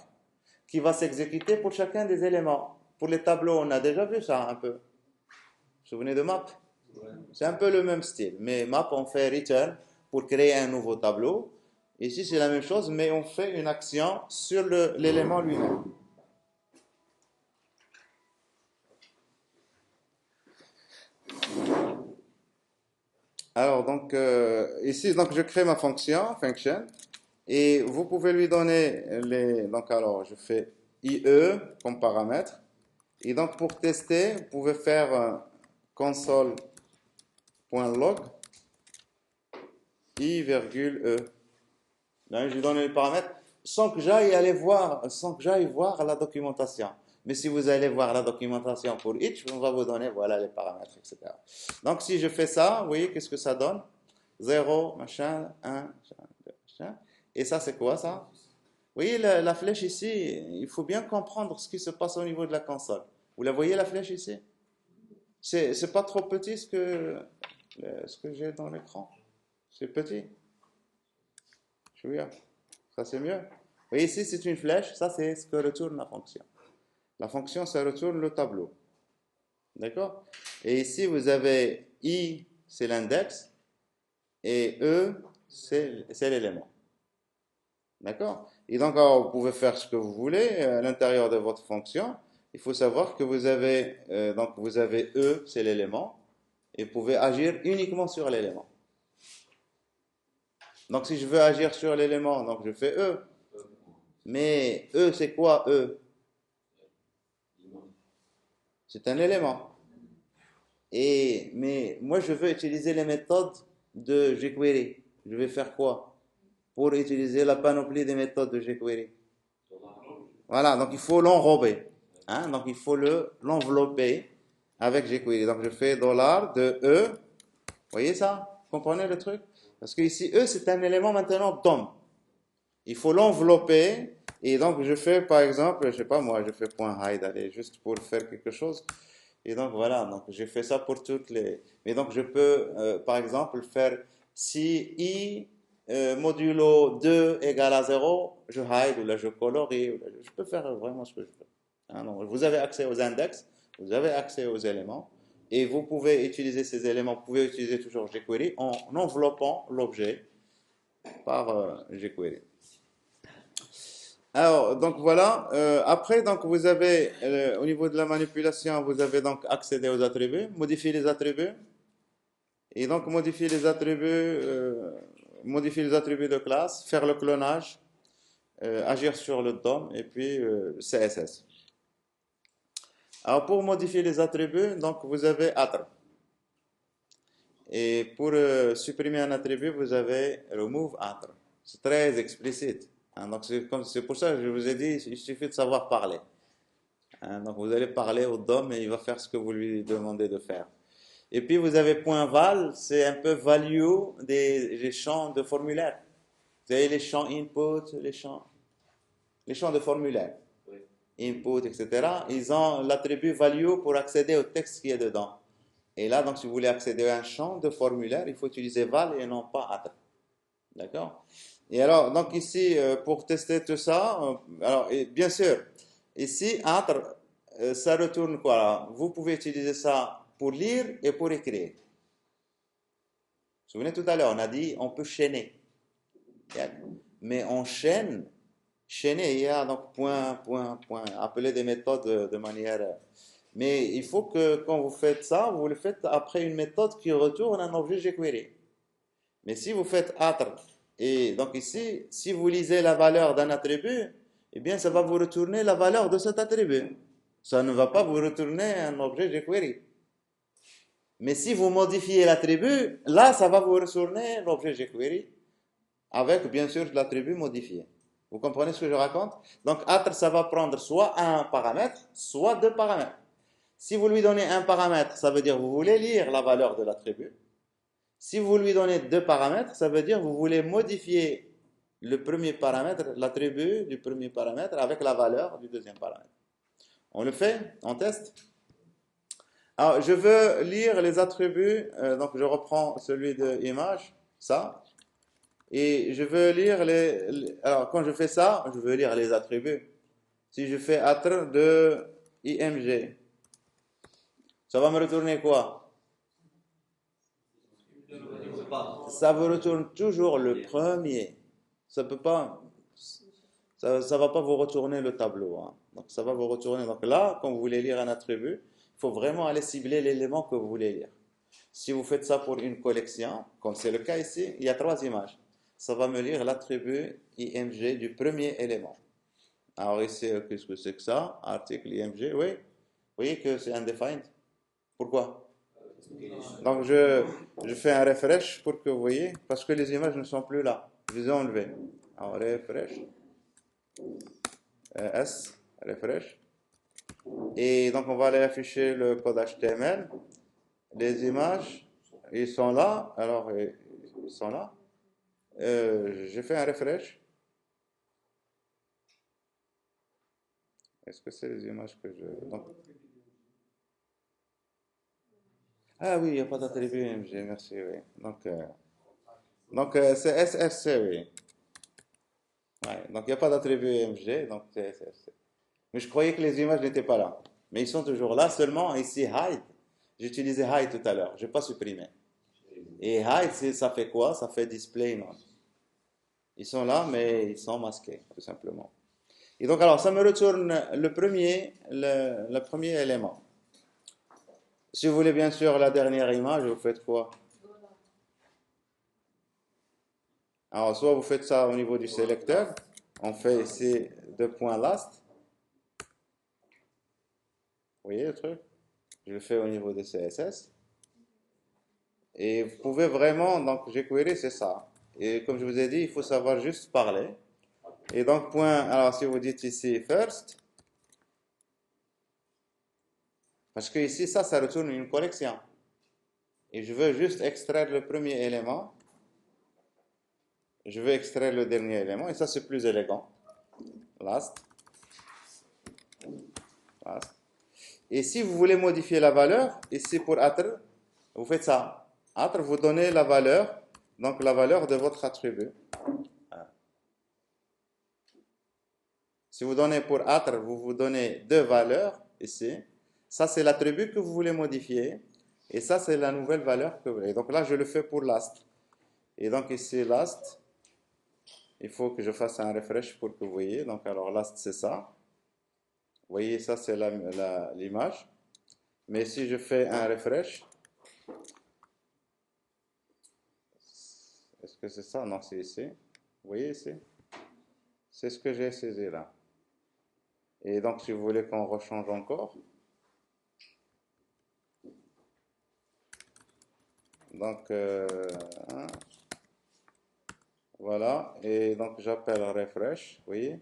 qui va s'exécuter pour chacun des éléments. Pour les tableaux, on a déjà vu ça un peu. Vous vous souvenez de map? C'est un peu le même style. Mais map, on fait return pour créer un nouveau tableau. Ici, c'est la même chose, mais on fait une action sur l'élément lui-même. Alors, donc, ici, donc, je crée ma fonction, function, et vous pouvez lui donner donc, alors, je fais IE comme paramètre, et donc, pour tester, vous pouvez faire console.log i,e. Là, je lui donne les paramètres sans que j'aille voir la documentation. Mais si vous allez voir la documentation pour each, on va vous donner voilà les paramètres, etc. Donc si je fais ça, vous voyez qu'est-ce que ça donne? 0, machin, 1, machin. Et ça, c'est quoi ça? Vous voyez la flèche ici, il faut bien comprendre ce qui se passe au niveau de la console. Vous la voyez la flèche ici? C'est pas trop petit ce que j'ai dans l'écran. C'est petit. Je veux dire. Ça, c'est mieux. Vous voyez ici, c'est une flèche. Ça, c'est ce que retourne la fonction. La fonction, ça retourne le tableau. D'accord? Et ici, vous avez I, c'est l'index, et E, c'est l'élément. D'accord? Et donc, alors, vous pouvez faire ce que vous voulez à l'intérieur de votre fonction. Il faut savoir que vous avez, vous avez E, c'est l'élément, et vous pouvez agir uniquement sur l'élément. Donc, si je veux agir sur l'élément, donc je fais E. Mais E, c'est quoi E? C'est un élément. Mais moi, je veux utiliser les méthodes de jQuery. Je vais faire quoi pour utiliser la panoplie des méthodes de jQuery? Voilà, donc il faut l'enrober. Hein? Donc il faut l'envelopper avec jQuery. Donc je fais $$ de E. Vous voyez ça? Vous comprenez le truc? Parce que ici, E, c'est un élément maintenant DOM. Il faut l'envelopper. Et donc je fais par exemple, je sais pas moi, je fais .hide, allez, juste pour faire quelque chose. Et donc voilà, donc j'ai fait ça pour toutes les. Mais donc je peux, par exemple, faire si i modulo 2 égale à 0, je hide ou là je colorie, je peux faire vraiment ce que je veux. Hein, donc, vous avez accès aux index, vous avez accès aux éléments, et vous pouvez utiliser ces éléments, vous pouvez utiliser toujours jQuery en enveloppant l'objet par jQuery. Alors, donc voilà. Après, donc vous avez, au niveau de la manipulation, vous avez donc accédé aux attributs, modifier les attributs, et donc modifier les attributs de classe, faire le clonage, agir sur le DOM et puis CSS. Alors pour modifier les attributs, donc vous avez atr. Et pour supprimer un attribut, vous avez remove atr. C'est très explicite. Hein, donc c'est pour ça que je vous ai dit, il suffit de savoir parler. Hein, donc vous allez parler au DOM et il va faire ce que vous lui demandez de faire. Et puis vous avez .val, c'est un peu value des champs de formulaire. Vous avez les champs input, les champs de formulaire. Input, etc. Ils ont l'attribut value pour accéder au texte qui est dedans. Et là, donc, si vous voulez accéder à un champ de formulaire, il faut utiliser val et non pas atr. D'accord? Et alors, donc ici, pour tester tout ça, alors, et bien sûr, ici, atr, ça retourne quoi? Vous pouvez utiliser ça pour lire et pour écrire. Vous vous souvenez tout à l'heure, on a dit on peut chaîner. Mais on chaîne. Chaîner, il y a donc point, point, point. Appeler des méthodes de manière. Mais il faut que quand vous faites ça, vous le faites après une méthode qui retourne un objet jQuery. Mais si vous faites atr, et donc ici, si vous lisez la valeur d'un attribut, eh bien ça va vous retourner la valeur de cet attribut. Ça ne va pas vous retourner un objet jQuery. Mais si vous modifiez l'attribut, là, ça va vous retourner l'objet jQuery avec bien sûr l'attribut modifié. Vous comprenez ce que je raconte? Donc, atr, ça va prendre soit un paramètre, soit deux paramètres. Si vous lui donnez un paramètre, ça veut dire que vous voulez lire la valeur de l'attribut. Si vous lui donnez deux paramètres, ça veut dire que vous voulez modifier le premier paramètre, l'attribut du premier paramètre avec la valeur du deuxième paramètre. On le fait? On teste? Alors, je veux lire les attributs, donc je reprends celui de image, ça. Et je veux lire alors, quand je fais ça, je veux lire les attributs. Si je fais atr de img, ça va me retourner quoi? Ça vous retourne toujours le premier. Ça peut pas, ça va pas vous retourner le tableau. Hein. Donc, ça va vous retourner. Donc là, quand vous voulez lire un attribut, il faut vraiment aller cibler l'élément que vous voulez lire. Si vous faites ça pour une collection, comme c'est le cas ici, il y a 3 images. Ça va me lire l'attribut img du premier élément. Alors ici, qu'est-ce que c'est que ça? Article img, oui. Vous voyez que c'est undefined. Pourquoi? Donc je fais un refresh pour que vous voyez, parce que les images ne sont plus là. Je les ai enlevées. Alors refresh. S, refresh. Et donc on va aller afficher le code HTML. Les images, ils sont là. Alors, ils sont là. J'ai fait un refresh. Est-ce que c'est les images que je... Ah oui, il n'y a pas d'attribut IMG, merci, oui. Donc c'est SRC, oui. Ouais, donc il n'y a pas d'attribut IMG, donc c'est SRC. Mais je croyais que les images n'étaient pas là. Mais ils sont toujours là, seulement ici, hide. J'utilisais hide tout à l'heure, je n'ai pas supprimé. Et hide, ça fait quoi? Ça fait display non. Ils sont là, mais ils sont masqués, tout simplement. Et donc, alors, ça me retourne le premier élément. Si vous voulez, bien sûr, la dernière image, vous faites quoi? Alors, soit vous faites ça au niveau du sélecteur. On fait ici deux points last. Vous voyez le truc? Je le fais au niveau de CSS. Et vous pouvez vraiment, donc jQuery, c'est ça. Et comme je vous ai dit, il faut savoir juste parler. Et donc, point, alors si vous dites ici first, parce que ici, ça retourne une collection. Et je veux juste extraire le premier élément. Je veux extraire le dernier élément. Et ça, c'est plus élégant. Last. Last. Et si vous voulez modifier la valeur, ici pour atr, vous faites ça. Atr, vous donnez la valeur, donc la valeur de votre attribut. Si vous donnez pour atr, vous donnez deux valeurs ici. Ça, c'est l'attribut que vous voulez modifier. Et ça, c'est la nouvelle valeur que vous voulez. Donc là, je le fais pour last. Et donc ici, last, il faut que je fasse un refresh pour que vous voyez. Donc alors, last, c'est ça. Vous voyez, ça, c'est l'image. Mais si je fais un refresh, est-ce que c'est ça? Non, c'est ici. Vous voyez ici? C'est ce que j'ai saisi là. Et donc, si vous voulez qu'on rechange encore, donc, hein, voilà. Et donc, j'appelle refresh, vous voyez.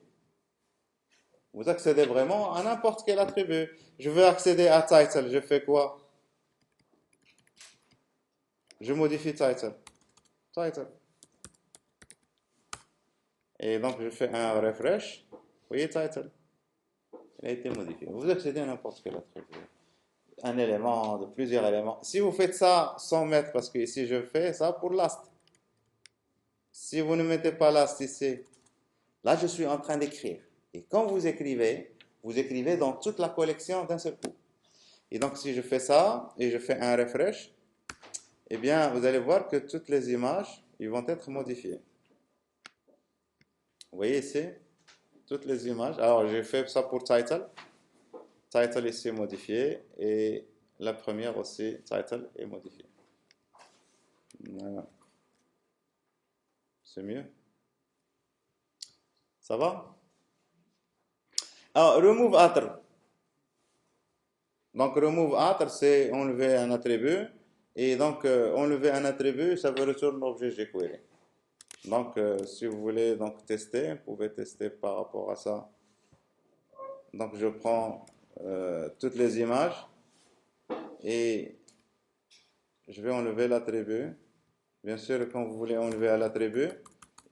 Vous accédez vraiment à n'importe quel attribut. Je veux accéder à title, je fais quoi? Je modifie title. Title. Et donc, je fais un refresh. Vous voyez, title. Il a été modifié. Vous accédez à n'importe quel attribut. Un élément, de plusieurs éléments. Si vous faites ça sans mettre, parce que ici, je fais ça pour last. Si vous ne mettez pas last ici, là, je suis en train d'écrire. Et quand vous écrivez dans toute la collection d'un seul coup. Et donc, si je fais ça et je fais un refresh, eh bien, vous allez voir que toutes les images, ils vont être modifiées. Vous voyez ici, toutes les images. Alors, j'ai fait ça pour title. Title ici est modifié et la première aussi, title est modifié. Voilà. C'est mieux. Ça va? Alors, remove attribute. Donc, remove attribute, c'est enlever un attribut. Et donc, enlever un attribut, ça veut retourner l'objet jQuery. Donc, si vous voulez donc tester, vous pouvez tester par rapport à ça. Donc, je prends toutes les images et je vais enlever l'attribut. Bien sûr, quand vous voulez enlever un attribut,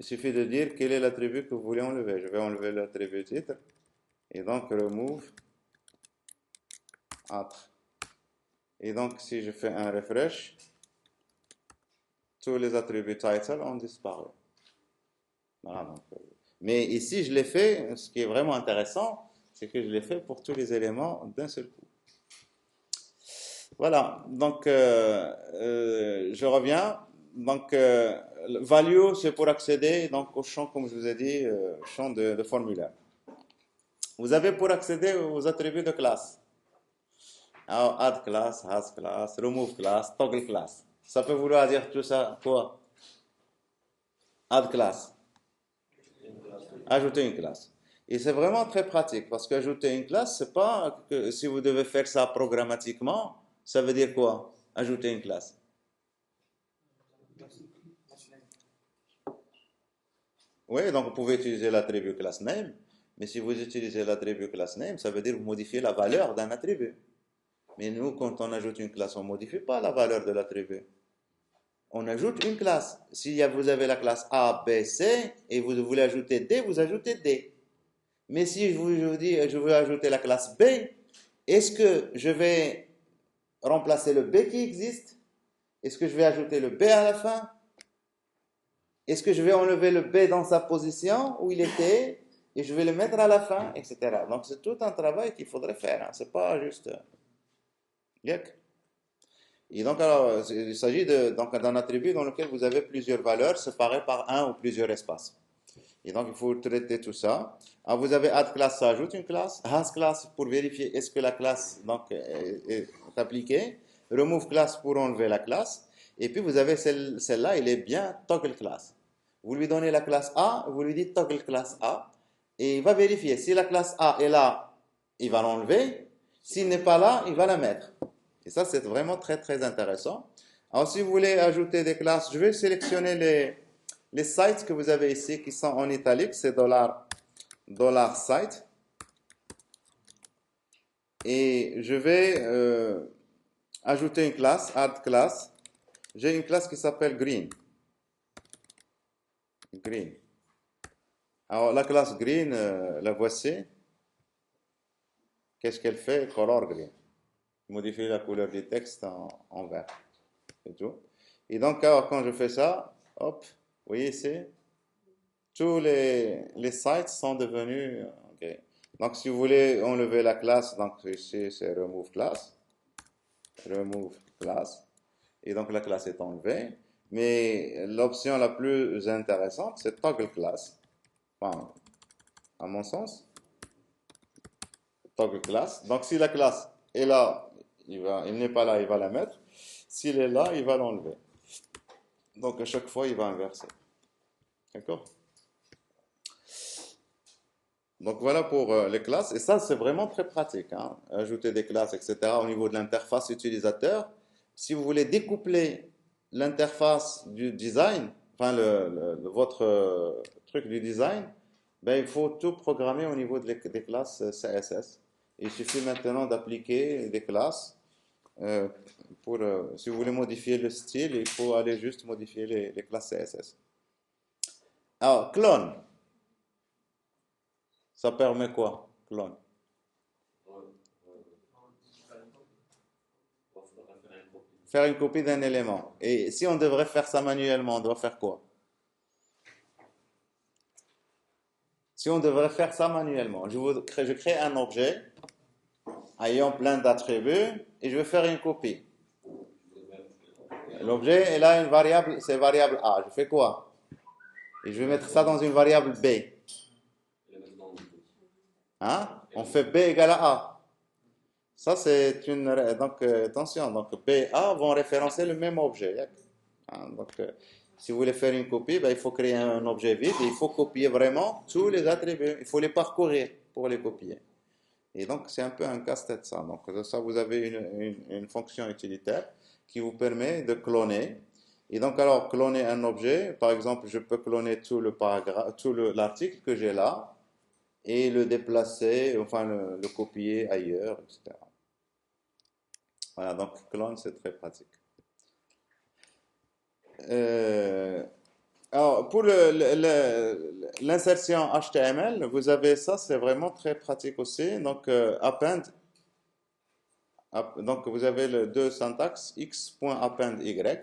il suffit de dire quel est l'attribut que vous voulez enlever. Je vais enlever l'attribut titre et donc remove attribut. Et donc, si je fais un refresh, tous les attributs title ont disparu. Voilà, donc, mais ici, je l'ai fait, ce qui est vraiment intéressant, c'est que je l'ai fait pour tous les éléments d'un seul coup. Voilà, donc je reviens. Donc, value, c'est pour accéder donc, au champ, comme je vous ai dit, champ de formulaire. Vous avez pour accéder aux attributs de classe. Alors, add class, has class, remove class, toggle class. Ça peut vouloir dire tout ça, quoi? Add class. Ajouter une classe. Et c'est vraiment très pratique parce qu'ajouter une classe, c'est pas que si vous devez faire ça programmatiquement, ça veut dire quoi? Ajouter une classe. Oui, donc vous pouvez utiliser l'attribut class name, mais si vous utilisez l'attribut class name, ça veut dire modifier la valeur d'un attribut. Mais nous, quand on ajoute une classe, on ne modifie pas la valeur de l'attribut. On ajoute une classe. Si vous avez la classe A, B, C, et vous voulez ajouter D, vous ajoutez D. Mais si je vous dis, je veux ajouter la classe B, est-ce que je vais remplacer le B qui existe? Est-ce que je vais ajouter le B à la fin? Est-ce que je vais enlever le B dans sa position où il était et je vais le mettre à la fin, etc. Donc c'est tout un travail qu'il faudrait faire. Hein. C'est pas juste. Et donc alors, il s'agit d'un attribut dans lequel vous avez plusieurs valeurs séparées par un ou plusieurs espaces. Et donc il faut traiter tout ça. Alors vous avez add class, ça ajoute une classe. Has class pour vérifier est-ce que la classe donc, est appliquée. Remove class pour enlever la classe. Et puis vous avez celle-là, il est bien toggle class. Vous lui donnez la classe A, vous lui dites toggle class A, et il va vérifier. Si la classe A est là, il va l'enlever. S'il n'est pas là, il va la mettre. Et ça, c'est vraiment très, très intéressant. Alors, si vous voulez ajouter des classes, je vais sélectionner les sites que vous avez ici qui sont en italique, c'est $site. Et je vais ajouter une classe, add class. J'ai une classe qui s'appelle green. Green. Alors, la classe green, la voici. Qu'est-ce qu'elle fait? Color green. Modifier la couleur du texte en vert. C'est tout. Et donc, alors, quand je fais ça, hop, vous voyez ici, tous les sites sont devenus. Okay. Donc, si vous voulez enlever la classe, donc ici c'est remove class. Remove class. Et donc, la classe est enlevée. Mais l'option la plus intéressante, c'est toggle class. Enfin, à mon sens, toggle class. Donc, si la classe est là, il n'est pas là, il va la mettre. S'il est là, il va l'enlever. Donc, à chaque fois, il va inverser. D'accord? Donc voilà pour les classes. Et ça, c'est vraiment très pratique, hein. Ajouter des classes, etc. au niveau de l'interface utilisateur. Si vous voulez découpler l'interface du design, enfin votre truc du design, ben, il faut tout programmer au niveau des classes CSS. Il suffit maintenant d'appliquer des classes. euh, si vous voulez modifier le style, il faut aller juste modifier les classes CSS. Alors, clone, ça permet quoi? Clone. Faire une copie d'un élément. Et si on devrait faire ça manuellement, on doit faire quoi? Si on devrait faire ça manuellement, je crée un objet ayant plein d'attributs et je veux faire une copie. L'objet, elle a une variable, c'est variable A. Je fais quoi? Et je vais mettre ça dans une variable B. Hein? On fait B égale à A. Ça, c'est une. Donc, attention, donc B et A vont référencer le même objet. Hein, donc, si vous voulez faire une copie, ben, il faut créer un objet vide et il faut copier vraiment tous les attributs. Il faut les parcourir pour les copier. Et donc, c'est un peu un casse-tête ça. Donc, ça, vous avez une fonction utilitaire qui vous permet de cloner. Et donc, alors, cloner un objet, par exemple, je peux cloner tout le paragraphe, tout l'article que j'ai là et le déplacer, enfin, le copier ailleurs, etc. Voilà, donc clone, c'est très pratique. Euh, alors, pour l'insertion HTML, vous avez ça, c'est vraiment très pratique aussi. Donc, append, donc vous avez le deux syntaxes, x.append y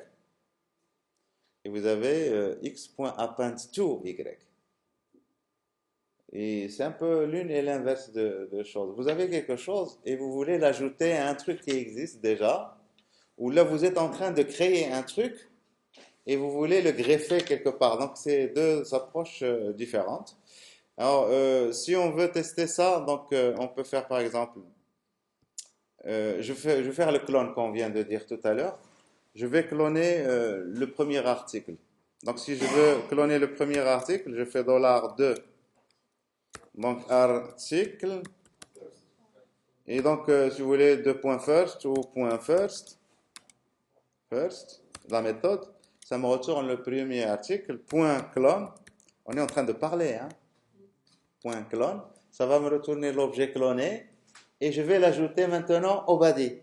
et vous avez x.append to y. Et c'est un peu l'une et l'inverse de choses. Vous avez quelque chose et vous voulez l'ajouter à un truc qui existe déjà, ou là vous êtes en train de créer un truc et vous voulez le greffer quelque part. Donc c'est deux approches différentes. Alors si on veut tester ça, donc on peut faire par exemple, je vais faire le clone qu'on vient de dire tout à l'heure. Je vais cloner le premier article. Donc si je veux cloner le premier article, je fais $2. Donc article. Et donc si vous voulez $first ou .first, la méthode, ça me retourne le premier article, .clone. On est en train de parler, hein. .clone. Ça va me retourner l'objet cloné. Et je vais l'ajouter maintenant au body.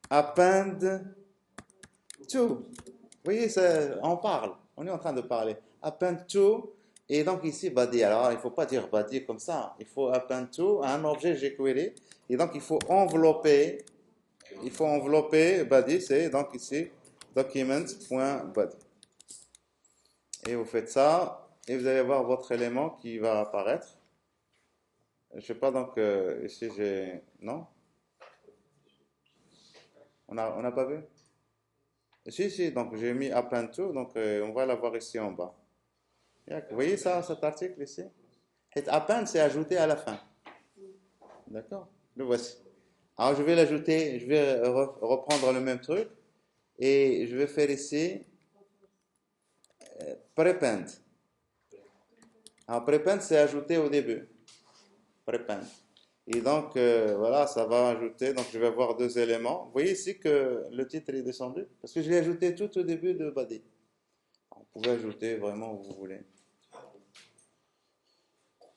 .append to. Vous voyez, on parle. On est en train de parler. Append to. Et donc ici, body. Alors, il ne faut pas dire body comme ça. Il faut append to à un objet jQuery. Et donc, il faut envelopper. Body, c'est donc ici document.body. Et vous faites ça, et vous allez voir votre élément qui va apparaître. Je sais pas, donc ici j'ai. Non? On n'a pas vu? Si, donc j'ai mis append to, donc on va l'avoir ici en bas. Vous voyez ça, cet article ici? Et append, c'est ajouté à la fin. D'accord? Le voici. Alors je vais l'ajouter, je vais reprendre le même truc, et je vais faire ici prepend. Alors prepend, c'est ajouté au début. Prepend. Et donc, voilà, ça va ajouter. Donc, je vais avoir deux éléments. Vous voyez ici que le titre est descendu parce que je l'ai ajouté tout au début de body. Vous pouvez ajouter vraiment où vous voulez.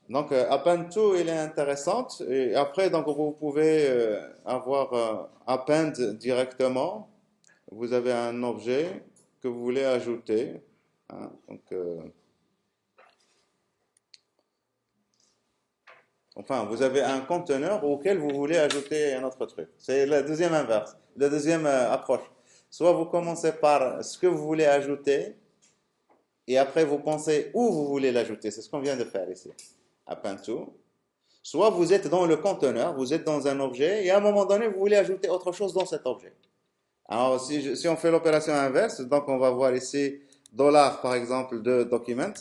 Donc, append to, elle est intéressante. Et après, donc, vous pouvez avoir append directement. Vous avez un objet que vous voulez ajouter. Hein, donc, enfin, vous avez un conteneur auquel vous voulez ajouter un autre truc. C'est la deuxième inverse, la deuxième approche. Soit vous commencez par ce que vous voulez ajouter, et après vous pensez où vous voulez l'ajouter. C'est ce qu'on vient de faire ici, append to. Soit vous êtes dans le conteneur, vous êtes dans un objet, et à un moment donné, vous voulez ajouter autre chose dans cet objet. Alors, si on fait l'opération inverse, donc on va voir ici $ par exemple de document.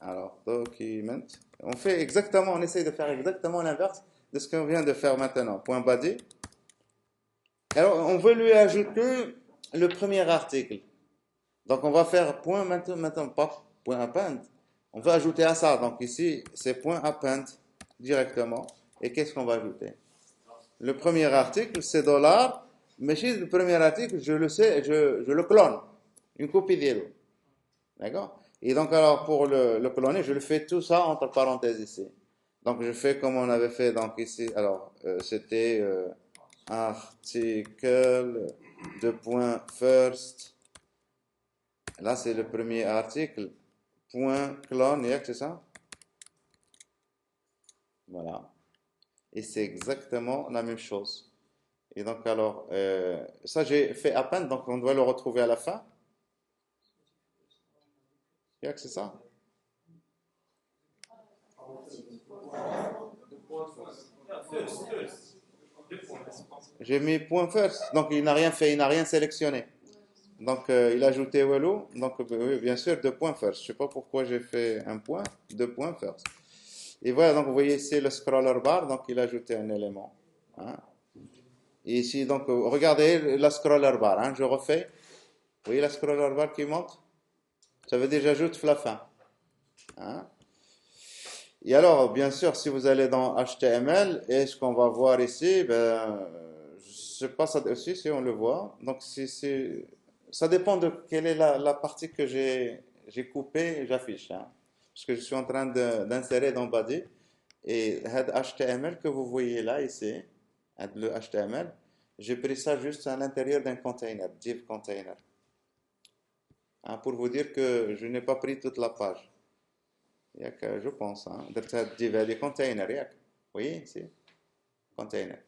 Alors, document. On fait exactement, on essaye de faire exactement l'inverse de ce qu'on vient de faire maintenant. .body. Alors, on veut lui ajouter le premier article. Donc, on va faire point maintenant, pas point append, on va ajouter à ça. Donc ici, c'est point append directement. Et qu'est-ce qu'on va ajouter? Le premier article, c'est dollar, mais chez le premier article, je le sais, je le clone. Une copie d'Elo. D'accord? Et donc, alors, pour le cloner, je le fais tout ça entre parenthèses ici. Donc, je fais comme on avait fait donc ici. Alors, c'était article de point first. Là, c'est le premier article. Point clone, c'est ça? Voilà. Et c'est exactement la même chose. Et donc, alors, ça, j'ai fait à peine, donc on doit le retrouver à la fin. C'est ça? J'ai mis point first, donc il n'a rien fait, il n'a rien sélectionné. Donc, il a ajouté Wallo, donc oui, bien sûr, deux points first. Je ne sais pas pourquoi j'ai fait un point, deux points first. Et voilà, donc vous voyez ici le scroller bar, donc il a ajouté un élément. Hein. Et ici, donc, regardez la scroller bar, hein, je refais. Vous voyez la scroller bar qui monte? Ça veut dire j'ajoute la fin. Hein. Et alors, bien sûr, si vous allez dans HTML, et ce qu'on va voir ici, ben, je sais pas ça aussi si on le voit. Donc, ça dépend de quelle est la partie que j'ai coupée et j'affiche. Hein. Parce que je suis en train d'insérer dans body. Et head HTML que vous voyez là, ici, le HTML, j'ai pris ça juste à l'intérieur d'un container, div container. Hein, pour vous dire que je n'ai pas pris toute la page. Je pense. Hein. Div container. Vous voyez ici? Container.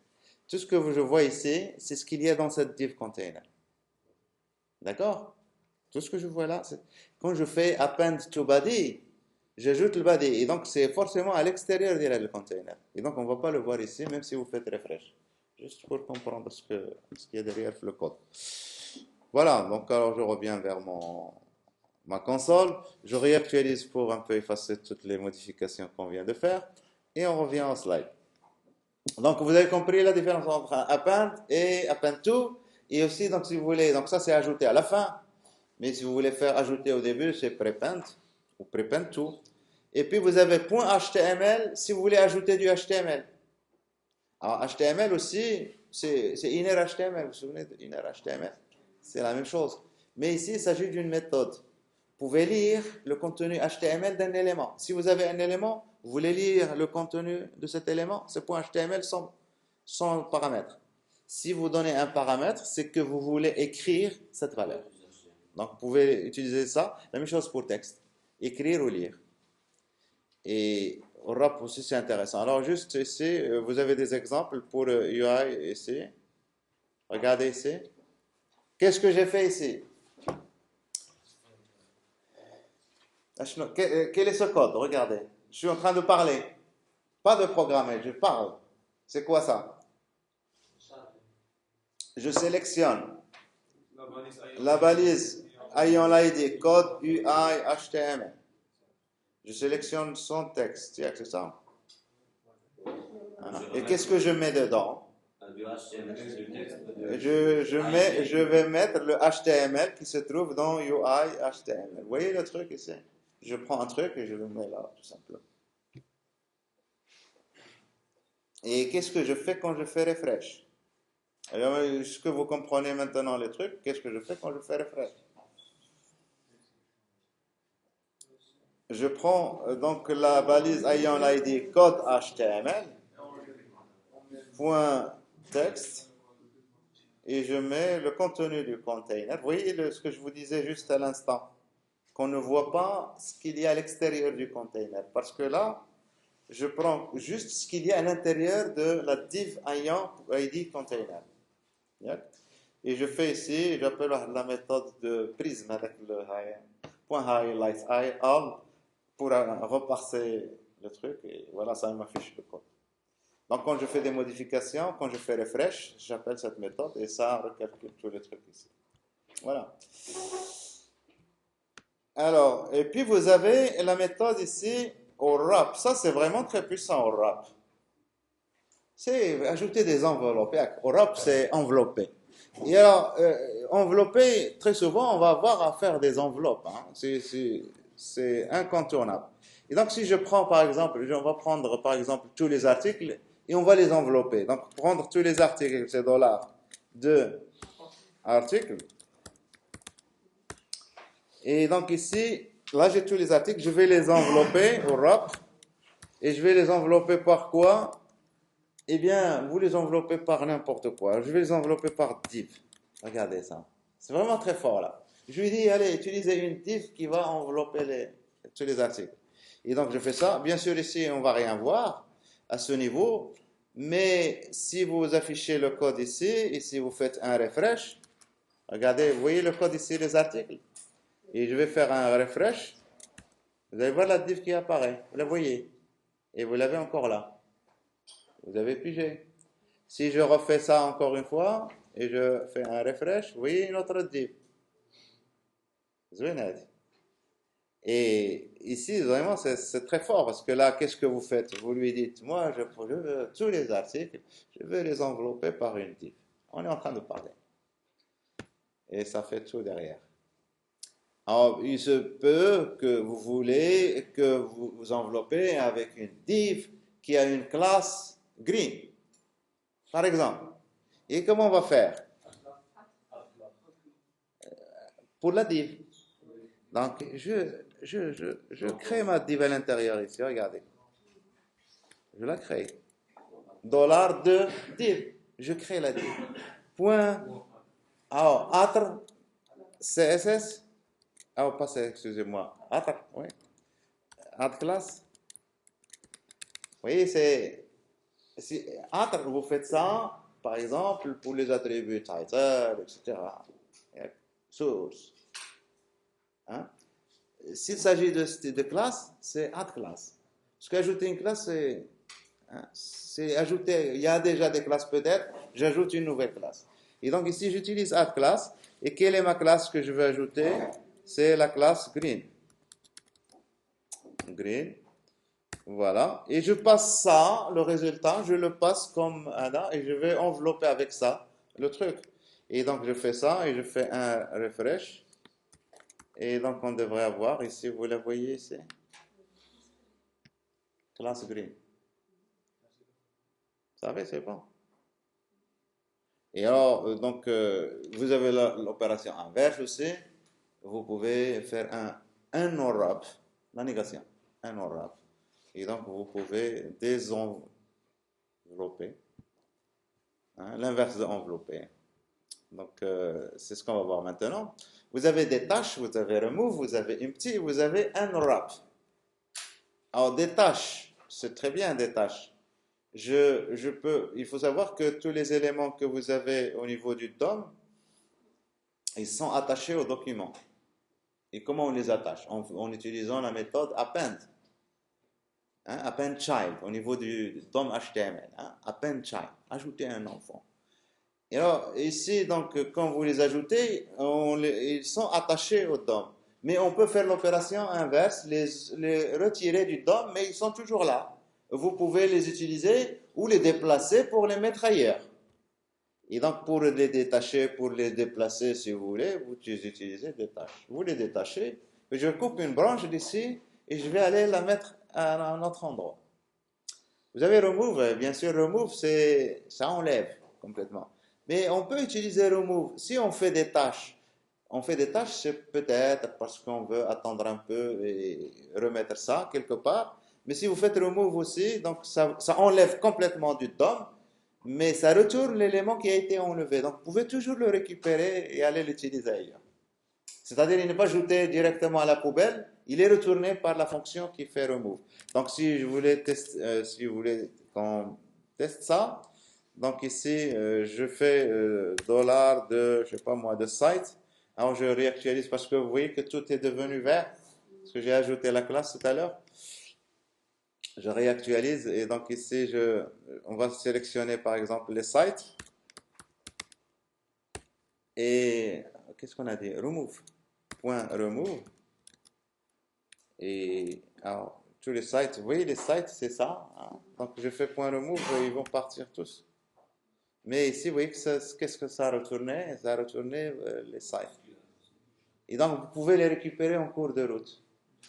Tout ce que je vois ici, c'est ce qu'il y a dans cette div container. D'accord? Tout ce que je vois là, quand je fais append to body, j'ajoute le body. Et donc, c'est forcément à l'extérieur du container. Et donc, on ne va pas le voir ici, même si vous faites refresh. Juste pour comprendre ce qu'il y a derrière le code. Voilà. Donc, alors, je reviens vers ma console. Je réactualise pour un peu effacer toutes les modifications qu'on vient de faire. Et on revient au slide. Donc, vous avez compris la différence entre append et append to. Et aussi, donc, si vous voulez, donc ça, c'est ajouté à la fin. Mais si vous voulez faire ajouter au début, c'est prepend ou prepend to. Et puis, vous avez .html si vous voulez ajouter du HTML. Alors, HTML aussi, c'est inner HTML. Vous vous souvenez de inner HTML? C'est la même chose. Mais ici, il s'agit d'une méthode. Vous pouvez lire le contenu HTML d'un élément. Si vous avez un élément, vous voulez lire le contenu de cet élément, c'est .html sans paramètre. Si vous donnez un paramètre, c'est que vous voulez écrire cette valeur. Donc, vous pouvez utiliser ça. La même chose pour texte. Écrire ou lire. Et au wrap aussi, c'est intéressant. Alors, juste ici, vous avez des exemples pour UI ici. Regardez ici. Qu'est-ce que j'ai fait ici? Quel est ce code? Regardez. Je suis en train de parler. Pas de programmer, je parle. C'est quoi ça? Je sélectionne la balise ayant l'ID code UI HTML. Je sélectionne son texte. C'est ça. Et qu'est-ce que je mets dedans? Je vais mettre le HTML qui se trouve dans UI HTML. Vous voyez le truc ici? Je prends un truc et je le mets là, tout simplement. Et qu'est-ce que je fais quand je fais refresh? Alors, est-ce que vous comprenez maintenant le truc? Qu'est-ce que je fais quand je fais refresh? Je prends donc la balise ayant l'ID code HTML, point texte, et je mets le contenu du container. Vous voyez ce que je vous disais juste à l'instant? Qu'on ne voit pas ce qu'il y a à l'extérieur du container. Parce que là, je prends juste ce qu'il y a à l'intérieur de la div ayant ID container. Et je fais ici, j'appelle la méthode de prisme avec le point highlight all pour repasser le truc. Et voilà, ça m'affiche le code. Donc, quand je fais des modifications, quand je fais refresh, j'appelle cette méthode et ça recalcule tous les trucs ici. Voilà. Alors, et puis vous avez la méthode ici au wrap. Ça, c'est vraiment très puissant au wrap. C'est ajouter des enveloppes. Au wrap, c'est envelopper. Et alors, envelopper, très souvent, on va avoir à faire des enveloppes. Hein. c'est incontournable. Et donc, si je prends par exemple, on va prendre par exemple tous les articles et on va les envelopper. Donc, prendre tous les articles, c'est dollars de articles. Et donc ici, là j'ai tous les articles, je vais les envelopper au wrap. Et je vais les envelopper par quoi? Eh bien, vous les enveloppez par n'importe quoi. Je vais les envelopper par div. Regardez ça. C'est vraiment très fort là. Je lui dis, allez, utilisez une div qui va envelopper tous les articles. Et donc, je fais ça. Bien sûr, ici, on ne va rien voir à ce niveau. Mais si vous affichez le code ici, et si vous faites un refresh, regardez, vous voyez le code ici, les articles. Et je vais faire un refresh. Vous allez voir la div qui apparaît. Vous la voyez. Et vous l'avez encore là. Vous avez pigé. Si je refais ça encore une fois, et je fais un refresh, vous voyez une autre div. Zwened. Et ici, vraiment, c'est très fort, parce que là, qu'est-ce que vous faites? Vous lui dites, moi, je veux tous les articles, je veux les envelopper par une div. On est en train de parler. Et ça fait tout derrière. Alors, il se peut que vous voulez que vous vous enveloppez avec une div qui a une classe green, par exemple. Et comment on va faire? Pour la div. Donc, je crée ma div à l'intérieur ici, regardez. Je la crée. Dollar de div. Je crée la div. Point. Alors, atr, CSS. Ah, pas CSS, excusez-moi. Atr, oui. Add class. Vous voyez, si, atr, vous faites ça, par exemple, pour les attributs title, etc. Source. Hein? S'il s'agit de classe, c'est add class. Parce qu'ajouter une classe, c'est ajouter, il y a déjà des classes peut-être, j'ajoute une nouvelle classe. Et donc ici, j'utilise add class. Et quelle est ma classe que je veux ajouter? C'est la classe green. Green. Voilà. Et je passe ça, le résultat, je le passe comme un et je vais envelopper avec ça le truc. Et donc je fais ça et je fais un refresh. Et donc on devrait avoir ici, vous la voyez ici, classe green. Vous savez, c'est bon. Et alors, donc, vous avez l'opération inverse aussi. Vous pouvez faire un no-wrap, la négation, un no-wrap. Et donc, vous pouvez désenvelopper, hein, l'inverse de envelopper. Donc, c'est ce qu'on va voir maintenant. Vous avez des tâches, vous avez remove, vous avez empty, vous avez un wrap. Alors, des tâches, c'est très bien des tâches. Il faut savoir que tous les éléments que vous avez au niveau du DOM, ils sont attachés au document. Et comment on les attache? En utilisant la méthode append. Hein, append child, au niveau du DOM HTML. Hein, append child, ajouter un enfant. Et alors, ici, donc, quand vous les ajoutez, ils sont attachés au DOM. Mais on peut faire l'opération inverse, les retirer du DOM, mais ils sont toujours là. Vous pouvez les utiliser ou les déplacer pour les mettre ailleurs. Et donc, pour les détacher, pour les déplacer, si vous voulez, vous utilisez des tâches. Vous les détachez, je coupe une branche d'ici et je vais aller la mettre à un autre endroit. Vous avez remove, bien sûr, remove, ça enlève complètement. Mais on peut utiliser remove. Si on fait des tâches, c'est peut-être parce qu'on veut attendre un peu et remettre ça quelque part. Mais si vous faites remove aussi, donc ça enlève complètement du DOM, mais ça retourne l'élément qui a été enlevé. Donc vous pouvez toujours le récupérer et aller l'utiliser ailleurs. C'est-à-dire, il n'est pas jeté directement à la poubelle, il est retourné par la fonction qui fait remove. Donc si vous voulez qu'on teste ça, donc ici, je fais dollar de, je sais pas moi, de site. Alors je réactualise parce que vous voyez que tout est devenu vert, parce que j'ai ajouté la classe tout à l'heure. Je réactualise et donc ici, on va sélectionner par exemple les sites. Et qu'est-ce qu'on a dit? Remove. Point remove. Et alors, tous les sites, vous voyez les sites, c'est ça. Hein? Donc je fais point remove, ils vont partir tous. Mais ici, vous voyez qu'est-ce que ça a retourné? Ça a retourné les sites. Et donc, vous pouvez les récupérer en cours de route.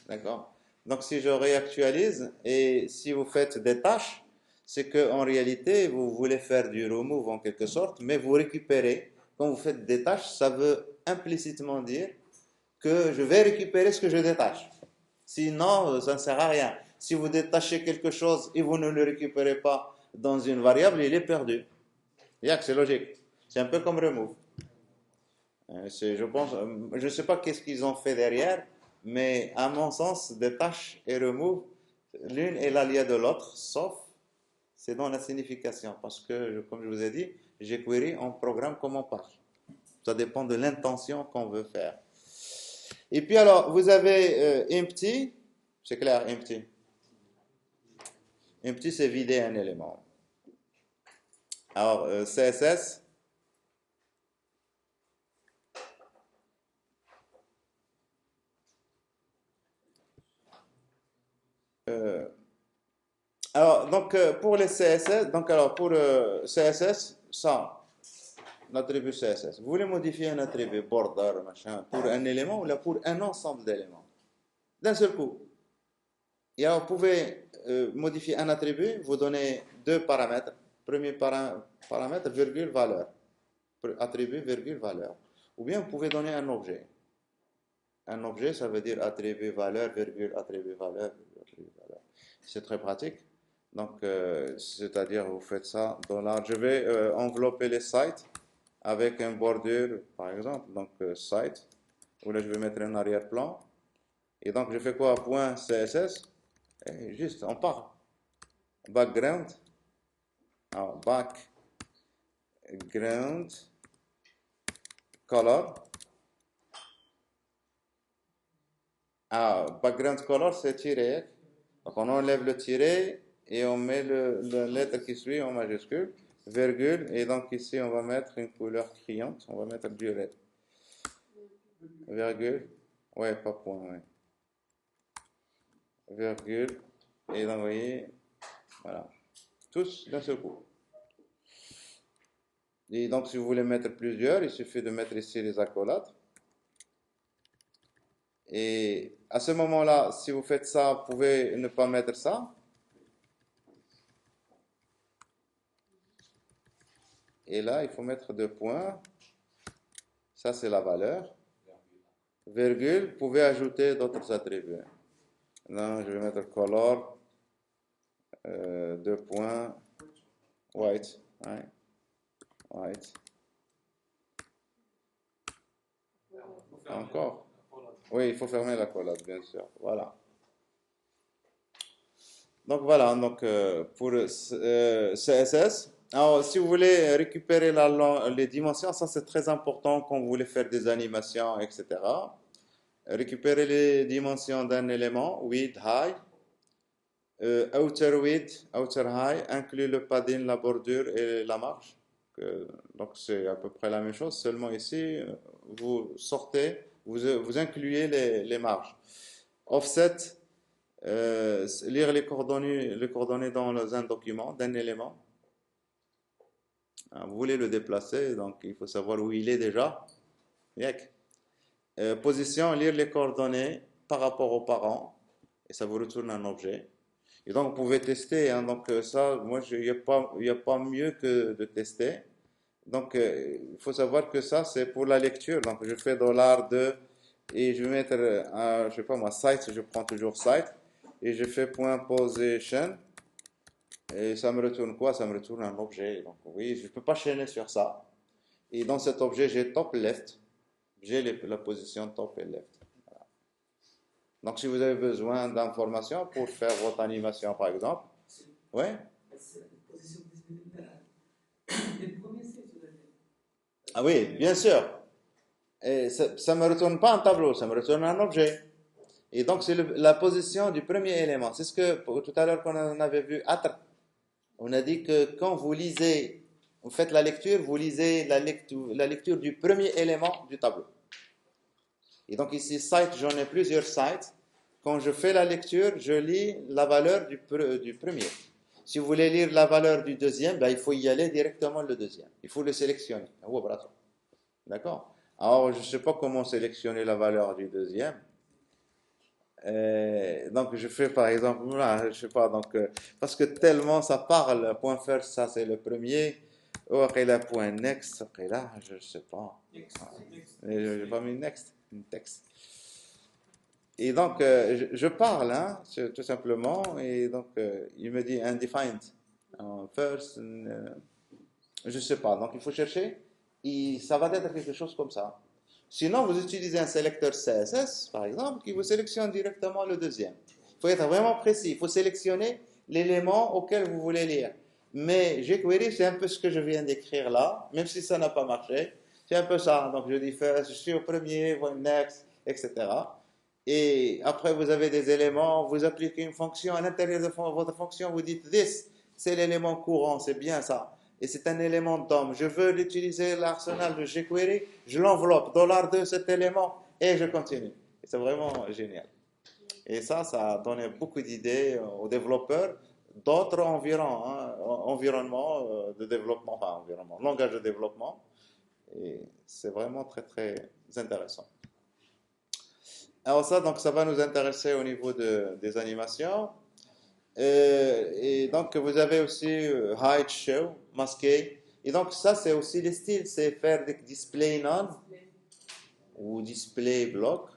D'accord? Donc, si je réactualise et si vous faites des tâches, c'est qu'en réalité, vous voulez faire du remove en quelque sorte, mais vous récupérez. Quand vous faites des tâches, ça veut implicitement dire que je vais récupérer ce que je détache. Sinon, ça ne sert à rien. Si vous détachez quelque chose et vous ne le récupérez pas dans une variable, il est perdu. C'est logique. C'est un peu comme remove. Je pense, je ne sais pas qu'est-ce qu'ils ont fait derrière, mais à mon sens, détache et remove, l'une est l'allié de l'autre, sauf c'est dans la signification. Parce que, comme je vous ai dit, jQuery, on programme comme on parle. Ça dépend de l'intention qu'on veut faire. Et puis alors, vous avez empty, c'est clair, empty. Empty, c'est vider un élément. Alors, CSS, pour les CSS, pour CSS, ça, l'attribut CSS. Vous voulez modifier un attribut, border, machin, pour un élément ou là pour un ensemble d'éléments. D'un seul coup. Et alors, vous pouvez modifier un attribut, vous donnez deux paramètres. Premier paramètre, virgule, valeur. Attribut, virgule, valeur. Ou bien vous pouvez donner un objet. Un objet, ça veut dire attribut, valeur, virgule, attribut, valeur, virgule, attribut, valeur. C'est très pratique. Donc, c'est-à-dire, vous faites ça dans l'art. Je vais envelopper les sites avec un bordure, par exemple. Donc, site, où là, je vais mettre un arrière-plan. Et donc, je fais quoi? Point CSS. Et juste, on part. Background. Alors, background. Color. Background color, c'est tiré. Donc, on enlève le tiré et on met la lettre qui suit en majuscule, virgule, et donc ici, on va mettre une couleur criante. On va mettre du red. Virgule. Ouais, pas point, ouais. Virgule. Et donc, vous voyez, voilà. Tous d'un seul coup. Et donc, si vous voulez mettre plusieurs, il suffit de mettre ici les accolades. Et à ce moment-là, si vous faites ça, vous pouvez ne pas mettre ça. Et là, il faut mettre deux points. Ça, c'est la valeur. Virgule, vous pouvez ajouter d'autres attributs. Non, je vais mettre color, deux points, white. Ouais. White. Encore. Oui, il faut fermer la collade, bien sûr. Voilà. Donc voilà, pour CSS. Alors, si vous voulez récupérer les dimensions, ça c'est très important quand vous voulez faire des animations, etc. Récupérer les dimensions d'un élément, width, high, outer width, outer high, inclut le padding, la bordure et la marge. Donc c'est à peu près la même chose, seulement ici, vous sortez, vous incluez les marges. Offset, lire les coordonnées dans un document, d'un élément. Vous voulez le déplacer, donc il faut savoir où il est déjà. Position, lire les coordonnées par rapport aux parents, et ça vous retourne un objet. Et donc, vous pouvez tester. Hein, donc, ça, moi, il n'y a pas mieux que de tester. Donc, il faut savoir que ça, c'est pour la lecture. Donc, je fais $2 et je vais mettre, je sais pas moi, site, je prends toujours site. Et je fais point position. Et ça me retourne quoi? Ça me retourne un objet. Donc, oui, je ne peux pas chaîner sur ça. Et dans cet objet, j'ai top left. J'ai la position top et left. Voilà. Donc, si vous avez besoin d'informations pour faire votre animation, par exemple, ouais. Ah oui, bien sûr. Et ça ne me retourne pas un tableau, ça me retourne un objet. Et donc, c'est la position du premier élément. C'est ce que tout à l'heure qu'on avait vu. On a dit que quand vous lisez, vous faites la lecture, vous lisez la lecture du premier élément du tableau. Et donc ici, site, j'en ai plusieurs sites. Quand je fais la lecture, je lis la valeur du premier. Si vous voulez lire la valeur du deuxième, ben, il faut y aller directement le deuxième. Il faut le sélectionner. D'accord? Alors, je ne sais pas comment sélectionner la valeur du deuxième. Donc, je fais par exemple, voilà, je sais pas, donc, parce que tellement ça parle, point first, ça c'est le premier, ou après là, point next, après là, je sais pas. Next, Ah, next, j'ai next. pas mis next, une texte. Et donc, je parle, hein, tout simplement, et donc, il me dit undefined, first, je sais pas, donc il faut chercher, et ça va être quelque chose comme ça. Sinon, vous utilisez un sélecteur CSS, par exemple, qui vous sélectionne directement le deuxième. Il faut être vraiment précis. Il faut sélectionner l'élément auquel vous voulez lire. Mais jQuery, c'est un peu ce que je viens d'écrire là, même si ça n'a pas marché. C'est un peu ça. Donc, je dis first, je suis au premier, next, etc. Et après, vous avez des éléments, vous appliquez une fonction. À l'intérieur de votre fonction, vous dites this, c'est l'élément courant, c'est bien ça. Et c'est un élément DOM. Je veux l'utiliser, l'arsenal de jQuery, je l'enveloppe, $2 cet élément, et je continue. Et c'est vraiment génial. Et ça a donné beaucoup d'idées aux développeurs d'autres environnements de développement, enfin environnement, langage de développement. Et c'est vraiment très, très intéressant. Alors ça, donc ça va nous intéresser au niveau des animations. Et donc, vous avez aussi hide, show, masquer. Et donc, ça, c'est aussi les styles. C'est faire des display none ou display block.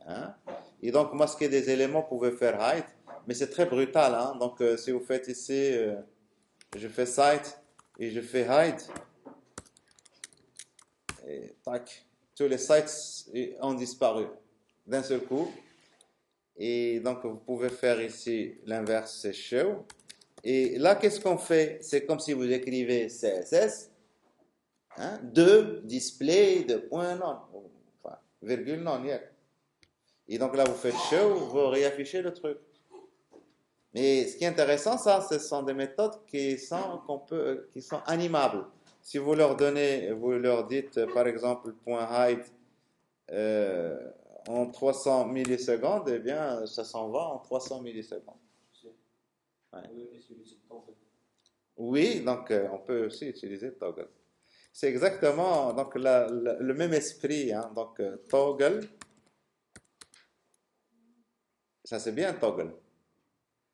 Hein. Et donc, masquer des éléments, vous pouvez faire hide. Mais c'est très brutal. Hein. Donc, si vous faites ici, je fais site et je fais hide. Et tac, tous les sites ont disparu d'un seul coup. Et donc, vous pouvez faire ici l'inverse, c'est show. Et là, qu'est-ce qu'on fait? C'est comme si vous écrivez CSS, hein, de display, de point non, enfin, virgule non, yeah. Et donc là, vous faites show, vous réaffichez le truc. Mais ce qui est intéressant, ça, ce sont des méthodes qui sont animables. Si vous leur donnez, vous leur dites, par exemple, point hide en 300 millisecondes, eh bien, ça s'en va en 300 millisecondes. Ouais. Oui, donc on peut aussi utiliser toggle. C'est exactement donc, le même esprit. Hein, donc toggle, ça c'est bien toggle.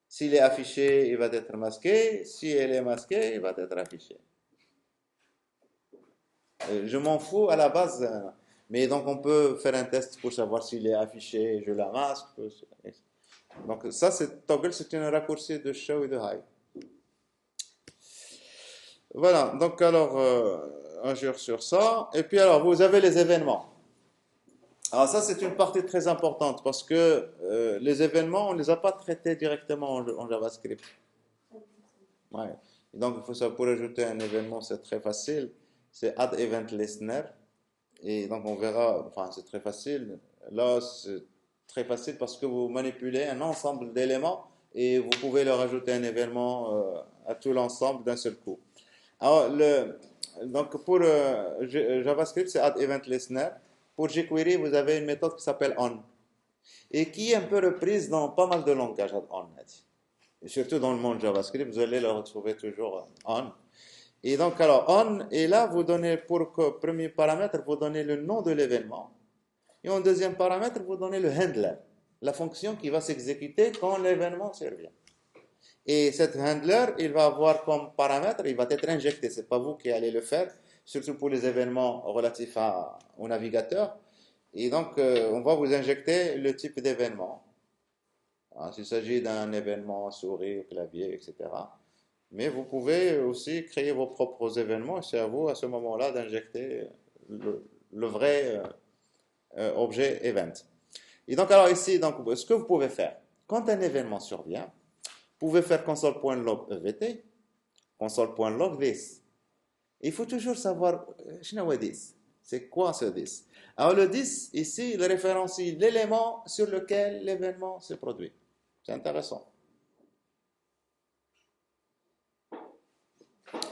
S'il est affiché, il va être masqué. Si elle est masquée, il va être affiché. Je m'en fous à la base. Mais donc on peut faire un test pour savoir s'il est affiché, je la masque. Donc ça, c'est toggle, c'est un raccourci de show et de hide. Voilà, donc alors, un jour sur ça. Et puis alors, vous avez les événements. Alors ça, c'est une partie très importante parce que les événements, on ne les a pas traités directement en JavaScript. Ouais. Et donc, il faut savoir, pour ajouter un événement, c'est très facile. C'est add event listener. Et donc, on verra, enfin, c'est très facile. Là, c'est très facile parce que vous manipulez un ensemble d'éléments et vous pouvez leur ajouter un événement à tout l'ensemble d'un seul coup. Alors, donc pour JavaScript, c'est add event listener. Pour jQuery, vous avez une méthode qui s'appelle on et qui est un peu reprise dans pas mal de langages on. Et surtout dans le monde JavaScript, vous allez le retrouver toujours on. Et donc, alors, on, et là, vous donnez pour premier paramètre, vous donnez le nom de l'événement. Et en deuxième paramètre, vous donnez le handler, la fonction qui va s'exécuter quand l'événement survient. Et cet handler, il va avoir comme paramètre, il va être injecté. Ce n'est pas vous qui allez le faire, surtout pour les événements relatifs au navigateur. Et donc, on va vous injecter le type d'événement. S'il s'agit d'un événement souris, clavier, etc. Mais vous pouvez aussi créer vos propres événements. C'est à vous, à ce moment-là, d'injecter le vrai objet event. Et donc, alors ici, donc, ce que vous pouvez faire, quand un événement survient, vous pouvez faire console.log EVT, console.log this. Il faut toujours savoir, c'est quoi ce this? Alors le this, ici, il référencie l'élément sur lequel l'événement se produit. C'est intéressant.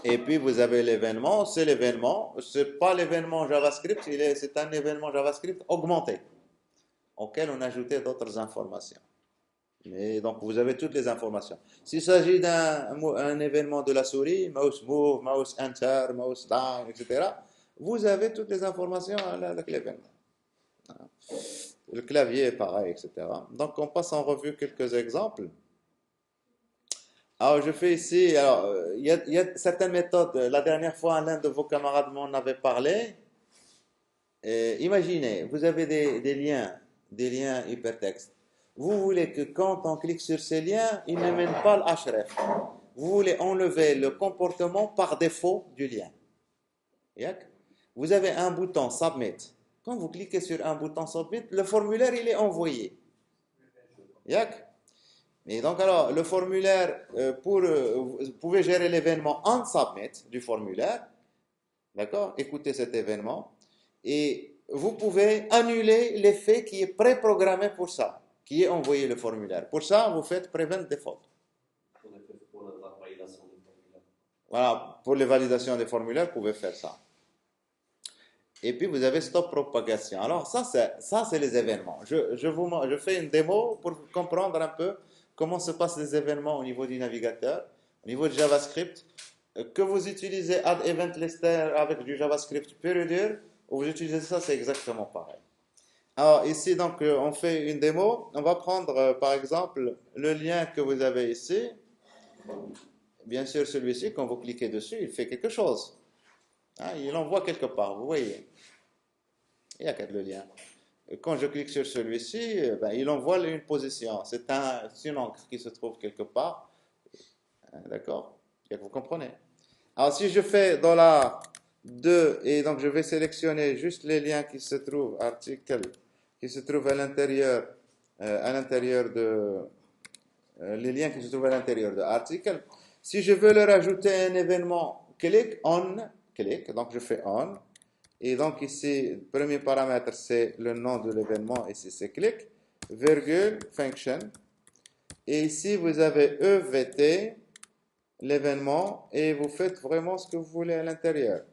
Et puis vous avez l'événement, c'est pas l'événement JavaScript, c'est un événement JavaScript augmenté, auquel on a ajouté d'autres informations. Et donc, vous avez toutes les informations. S'il s'agit d'un événement de la souris, mouse move, mouse enter, mouse down, etc., vous avez toutes les informations avec l'événement. Le clavier est pareil, etc. Donc, on passe en revue quelques exemples. Alors, je fais ici, alors, il y a certaines méthodes. La dernière fois, l'un de vos camarades m'en avait parlé. Imaginez, vous avez des liens hypertextes. Vous voulez que quand on clique sur ces liens, ils ne mènent pas le href. Vous voulez enlever le comportement par défaut du lien. Yak? Vous avez un bouton Submit. Quand vous cliquez sur un bouton Submit, le formulaire il est envoyé. Yak? Et donc alors, le formulaire, vous pouvez gérer l'événement on Submit du formulaire. D'accord? Écoutez cet événement. Et vous pouvez annuler l'effet qui est préprogrammé pour ça, qui est envoyé le formulaire. Pour ça, vous faites Prevent Default. Pour la validation des formulaires. Voilà, pour les validations des formulaires, vous pouvez faire ça. Et puis vous avez Stop Propagation. Alors ça c'est les événements. Je fais une démo pour comprendre un peu comment se passent les événements au niveau du navigateur, au niveau de JavaScript. Que vous utilisez Add Event Lister avec du JavaScript pur et dur, ou vous utilisez ça, c'est exactement pareil. Alors ici, donc, on fait une démo. On va prendre, par exemple, le lien que vous avez ici. Bien sûr, celui-ci, quand vous cliquez dessus, il fait quelque chose. Hein, il envoie quelque part, vous voyez. Il y a le lien. Et quand je clique sur celui-ci, ben, il envoie une position. C'est une encre qui se trouve quelque part. D'accord? Vous comprenez? Alors, si je fais $2 et donc je vais sélectionner juste les liens qui se trouvent, articles, qui se trouvent à l'intérieur de, les liens qui se trouvent à l'intérieur de article. Si je veux leur ajouter un événement, click, donc je fais on. Et donc ici, le premier paramètre, c'est le nom de l'événement, ici c'est click, virgule, function. Et ici, vous avez EVT, l'événement, et vous faites vraiment ce que vous voulez à l'intérieur.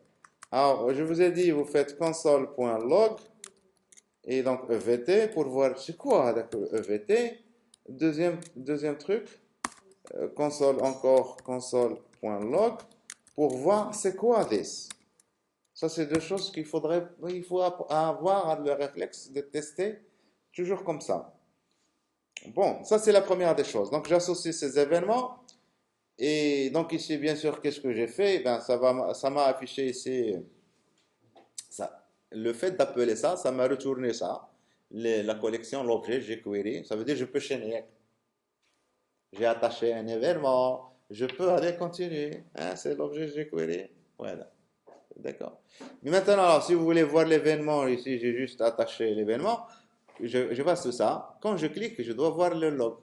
Alors, je vous ai dit, vous faites console.log, et donc EVT, pour voir c'est quoi EVT. Deuxième truc, console.log, pour voir c'est quoi this. Ça, c'est deux choses il faut avoir le réflexe de tester toujours comme ça. Bon, ça c'est la première des choses. Donc j'associe ces événements et donc ici, bien sûr, qu'est-ce que j'ai fait? Ben, ça m'a affiché ici ça. Le fait d'appeler ça, ça m'a retourné ça. La collection, l'objet jQuery, ça veut dire que je peux chaîner. J'ai attaché un événement, je peux aller continuer. Hein, c'est l'objet jQuery. Voilà. D'accord. Mais maintenant, alors, si vous voulez voir l'événement, ici, j'ai juste attaché l'événement. Je vois tout ça. Quand je clique, je dois voir le log.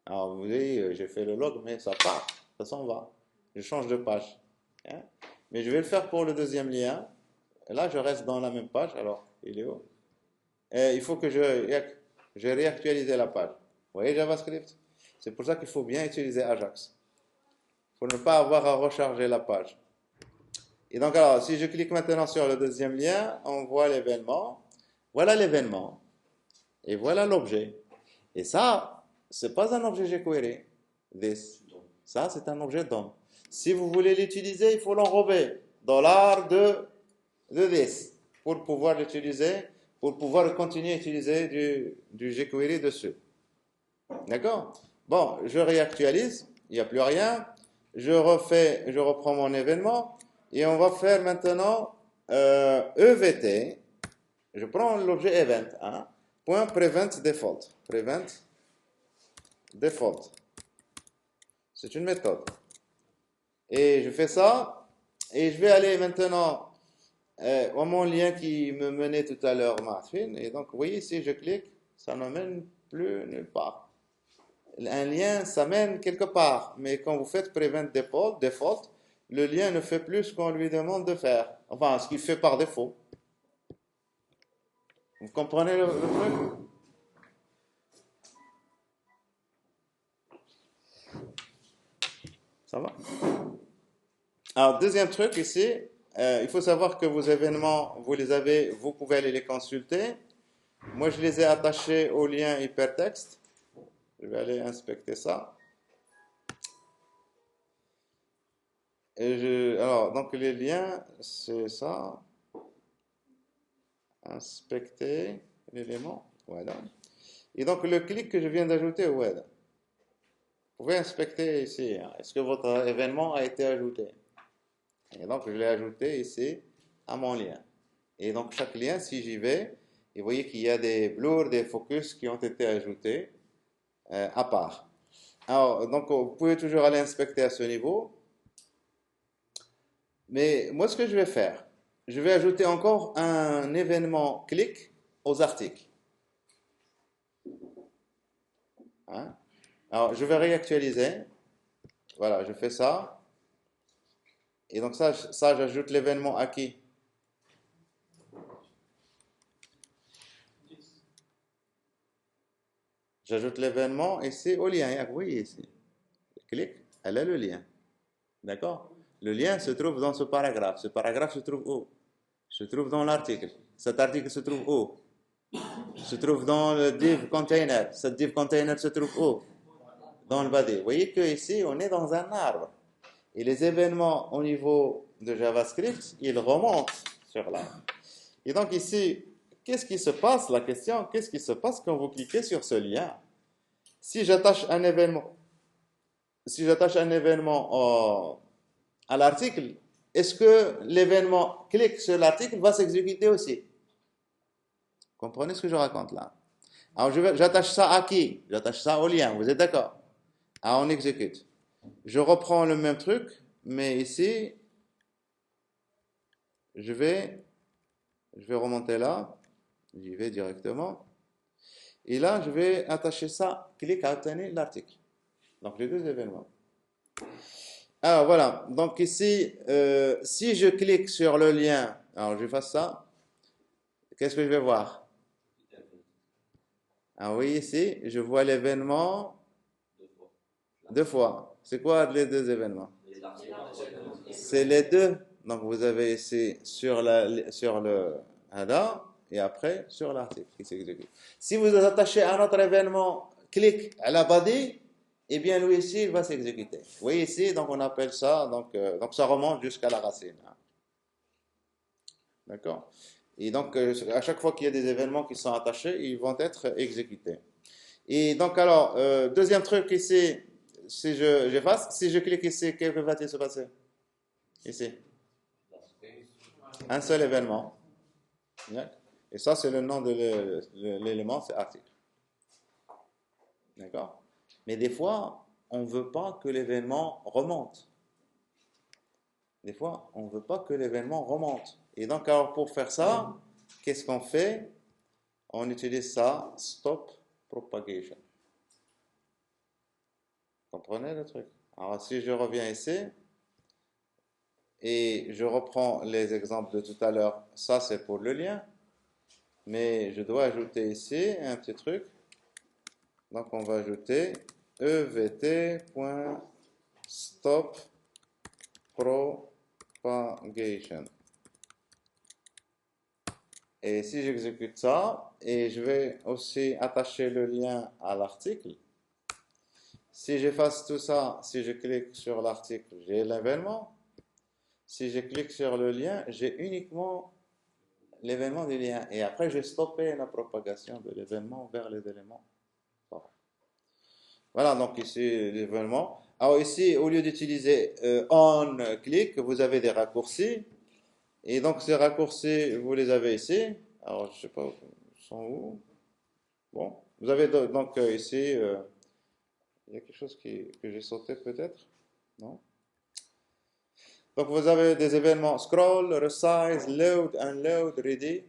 Alors, vous voyez, j'ai fait le log, mais ça part. Ça s'en va. Je change de page. Hein. Mais je vais le faire pour le deuxième lien. Et là, je reste dans la même page. Alors, il est où? Et il faut que je réactualise la page. Vous voyez JavaScript? C'est pour ça qu'il faut bien utiliser Ajax. Pour ne pas avoir à recharger la page. Et donc, alors, si je clique maintenant sur le deuxième lien, on voit l'événement. Voilà l'événement. Et voilà l'objet. Et ça, c'est pas un objet jQuery. This. Ça, c'est un objet DOM. Si vous voulez l'utiliser, il faut l'enrober. $de this. Pour pouvoir l'utiliser, pour pouvoir continuer à utiliser du jQuery dessus. D'accord? Bon, je réactualise. Il n'y a plus rien. Je reprends mon événement. Et on va faire maintenant EVT. Je prends l'objet event. Hein, point prevent default. Prevent default. C'est une méthode. Et je fais ça. Et je vais aller maintenant à mon lien qui me menait tout à l'heure, Martin. Et donc, vous voyez, si je clique, ça ne mène plus nulle part. Un lien, ça mène quelque part. Mais quand vous faites prevent default, le lien ne fait plus ce qu'on lui demande de faire. Enfin, ce qu'il fait par défaut. Vous comprenez le truc? Ça va? Alors, deuxième truc ici, il faut savoir que vos événements, vous pouvez aller les consulter. Moi, je les ai attachés au lien hypertexte. Je vais aller inspecter ça. Alors, donc les liens, c'est ça. Inspecter l'élément. Voilà. Et donc le clic que je viens d'ajouter, voilà. Vous pouvez inspecter ici. Est-ce que votre événement a été ajouté? Et donc je l'ai ajouté ici à mon lien. Et donc chaque lien, si j'y vais, et vous voyez qu'il y a des blurs, des focus qui ont été ajoutés à part. Alors, donc vous pouvez toujours aller inspecter à ce niveau. Mais moi, ce que je vais faire, je vais ajouter encore un événement clic aux articles. Hein? Alors, je vais réactualiser. Voilà, je fais ça. Et donc ça j'ajoute l'événement à qui? J'ajoute l'événement ici au lien. Vous voyez ici. Clic, elle a le lien. D'accord? Le lien se trouve dans ce paragraphe. Ce paragraphe se trouve où? Se trouve dans l'article. Cet article se trouve où? Se trouve dans le div container. Ce div container se trouve où? Dans le body. Vous voyez qu'ici, on est dans un arbre. Et les événements au niveau de JavaScript, ils remontent sur l'arbre. Et donc ici, qu'est-ce qui se passe? La question, qu'est-ce qui se passe quand vous cliquez sur ce lien? Si j'attache un événement, à l'article, est-ce que l'événement clic sur l'article va s'exécuter aussi? Comprenez ce que je raconte là? Alors j'attache ça à qui? J'attache ça au lien, vous êtes d'accord? Ah, on exécute. Je reprends le même truc, mais ici, je vais remonter là, j'y vais directement, et là, je vais attacher ça, clic à obtenir l'article. Donc les deux événements. Alors voilà, donc ici, si je clique sur le lien, alors je fasse ça, qu'est-ce que je vais voir? Ah oui, ici, je vois l'événement deux fois. C'est quoi les deux événements? C'est les deux. Donc vous avez ici sur le header et après sur l'article qui s'exécute. Si vous attachez un autre événement, clic à la body, eh bien lui ici, il va s'exécuter. Vous voyez ici, donc on appelle ça, donc ça remonte jusqu'à la racine. D'accord? Et donc à chaque fois qu'il y a des événements qui sont attachés, ils vont être exécutés. Et donc alors, deuxième truc ici, si j'efface, si je clique ici, qu'est-ce que va-t-il se passer? Ici. Un seul événement. Et ça, c'est le nom de l'élément, c'est article. D'accord? Mais des fois, on ne veut pas que l'événement remonte. Des fois, on ne veut pas que l'événement remonte. Et donc, alors, pour faire ça, qu'est-ce qu'on fait? On utilise ça, stop propagation. Vous comprenez le truc? Alors, si je reviens ici, et je reprends les exemples de tout à l'heure, ça c'est pour le lien, mais je dois ajouter ici un petit truc. Donc, on va ajouter evt.stop propagation. Et si j'exécute ça, et je vais aussi attacher le lien à l'article, si j'efface tout ça, si je clique sur l'article, j'ai l'événement. Si je clique sur le lien, j'ai uniquement l'événement du lien. Et après, j'ai stoppé la propagation de l'événement vers les éléments. Voilà, donc ici, l'événement. Alors ici, au lieu d'utiliser on click, vous avez des raccourcis. Et donc, ces raccourcis, vous les avez ici. Alors, je ne sais pas, ils sont où? Bon, vous avez donc ici, il y a quelque chose que j'ai sauté peut-être? Non? Donc, vous avez des événements scroll, resize, load, unload, ready.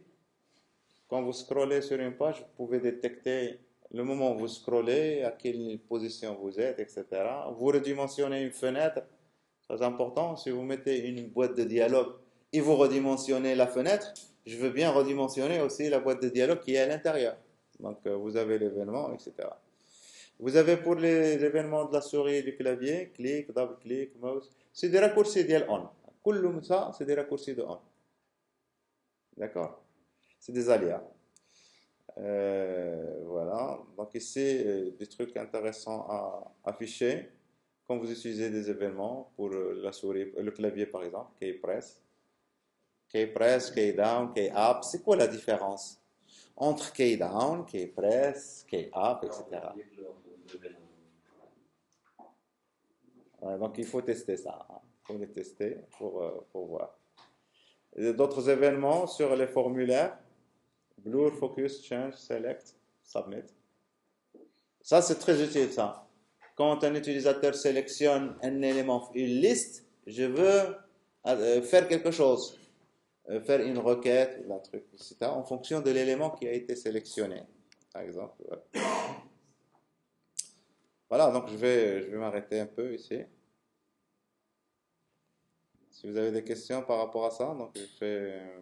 Quand vous scrollez sur une page, vous pouvez détecter le moment où vous scrollez, à quelle position vous êtes, etc. Vous redimensionnez une fenêtre, très important. Si vous mettez une boîte de dialogue et vous redimensionnez la fenêtre, je veux bien redimensionner aussi la boîte de dialogue qui est à l'intérieur. Donc, vous avez l'événement, etc. Vous avez pour les événements de la souris et du clavier, clic, double clic, mouse. C'est des raccourcis d'IL on. Tout ça, c'est des raccourcis de on. D'accord? C'est des alias. Voilà. Donc ici, des trucs intéressants à afficher quand vous utilisez des événements pour la souris, le clavier par exemple, qui est press. key press, key down, key up. C'est quoi la différence entre key down, key press, key up, etc. Ouais, donc il faut tester ça. Hein. Il faut les tester pour voir. D'autres événements sur les formulaires. Blur, focus, change, select, submit. Ça, c'est très utile, ça. Quand un utilisateur sélectionne un élément, une liste, je veux faire quelque chose, faire une requête, un truc, etc., en fonction de l'élément qui a été sélectionné, par exemple. Voilà, donc je vais m'arrêter un peu ici. Si vous avez des questions par rapport à ça, donc je fais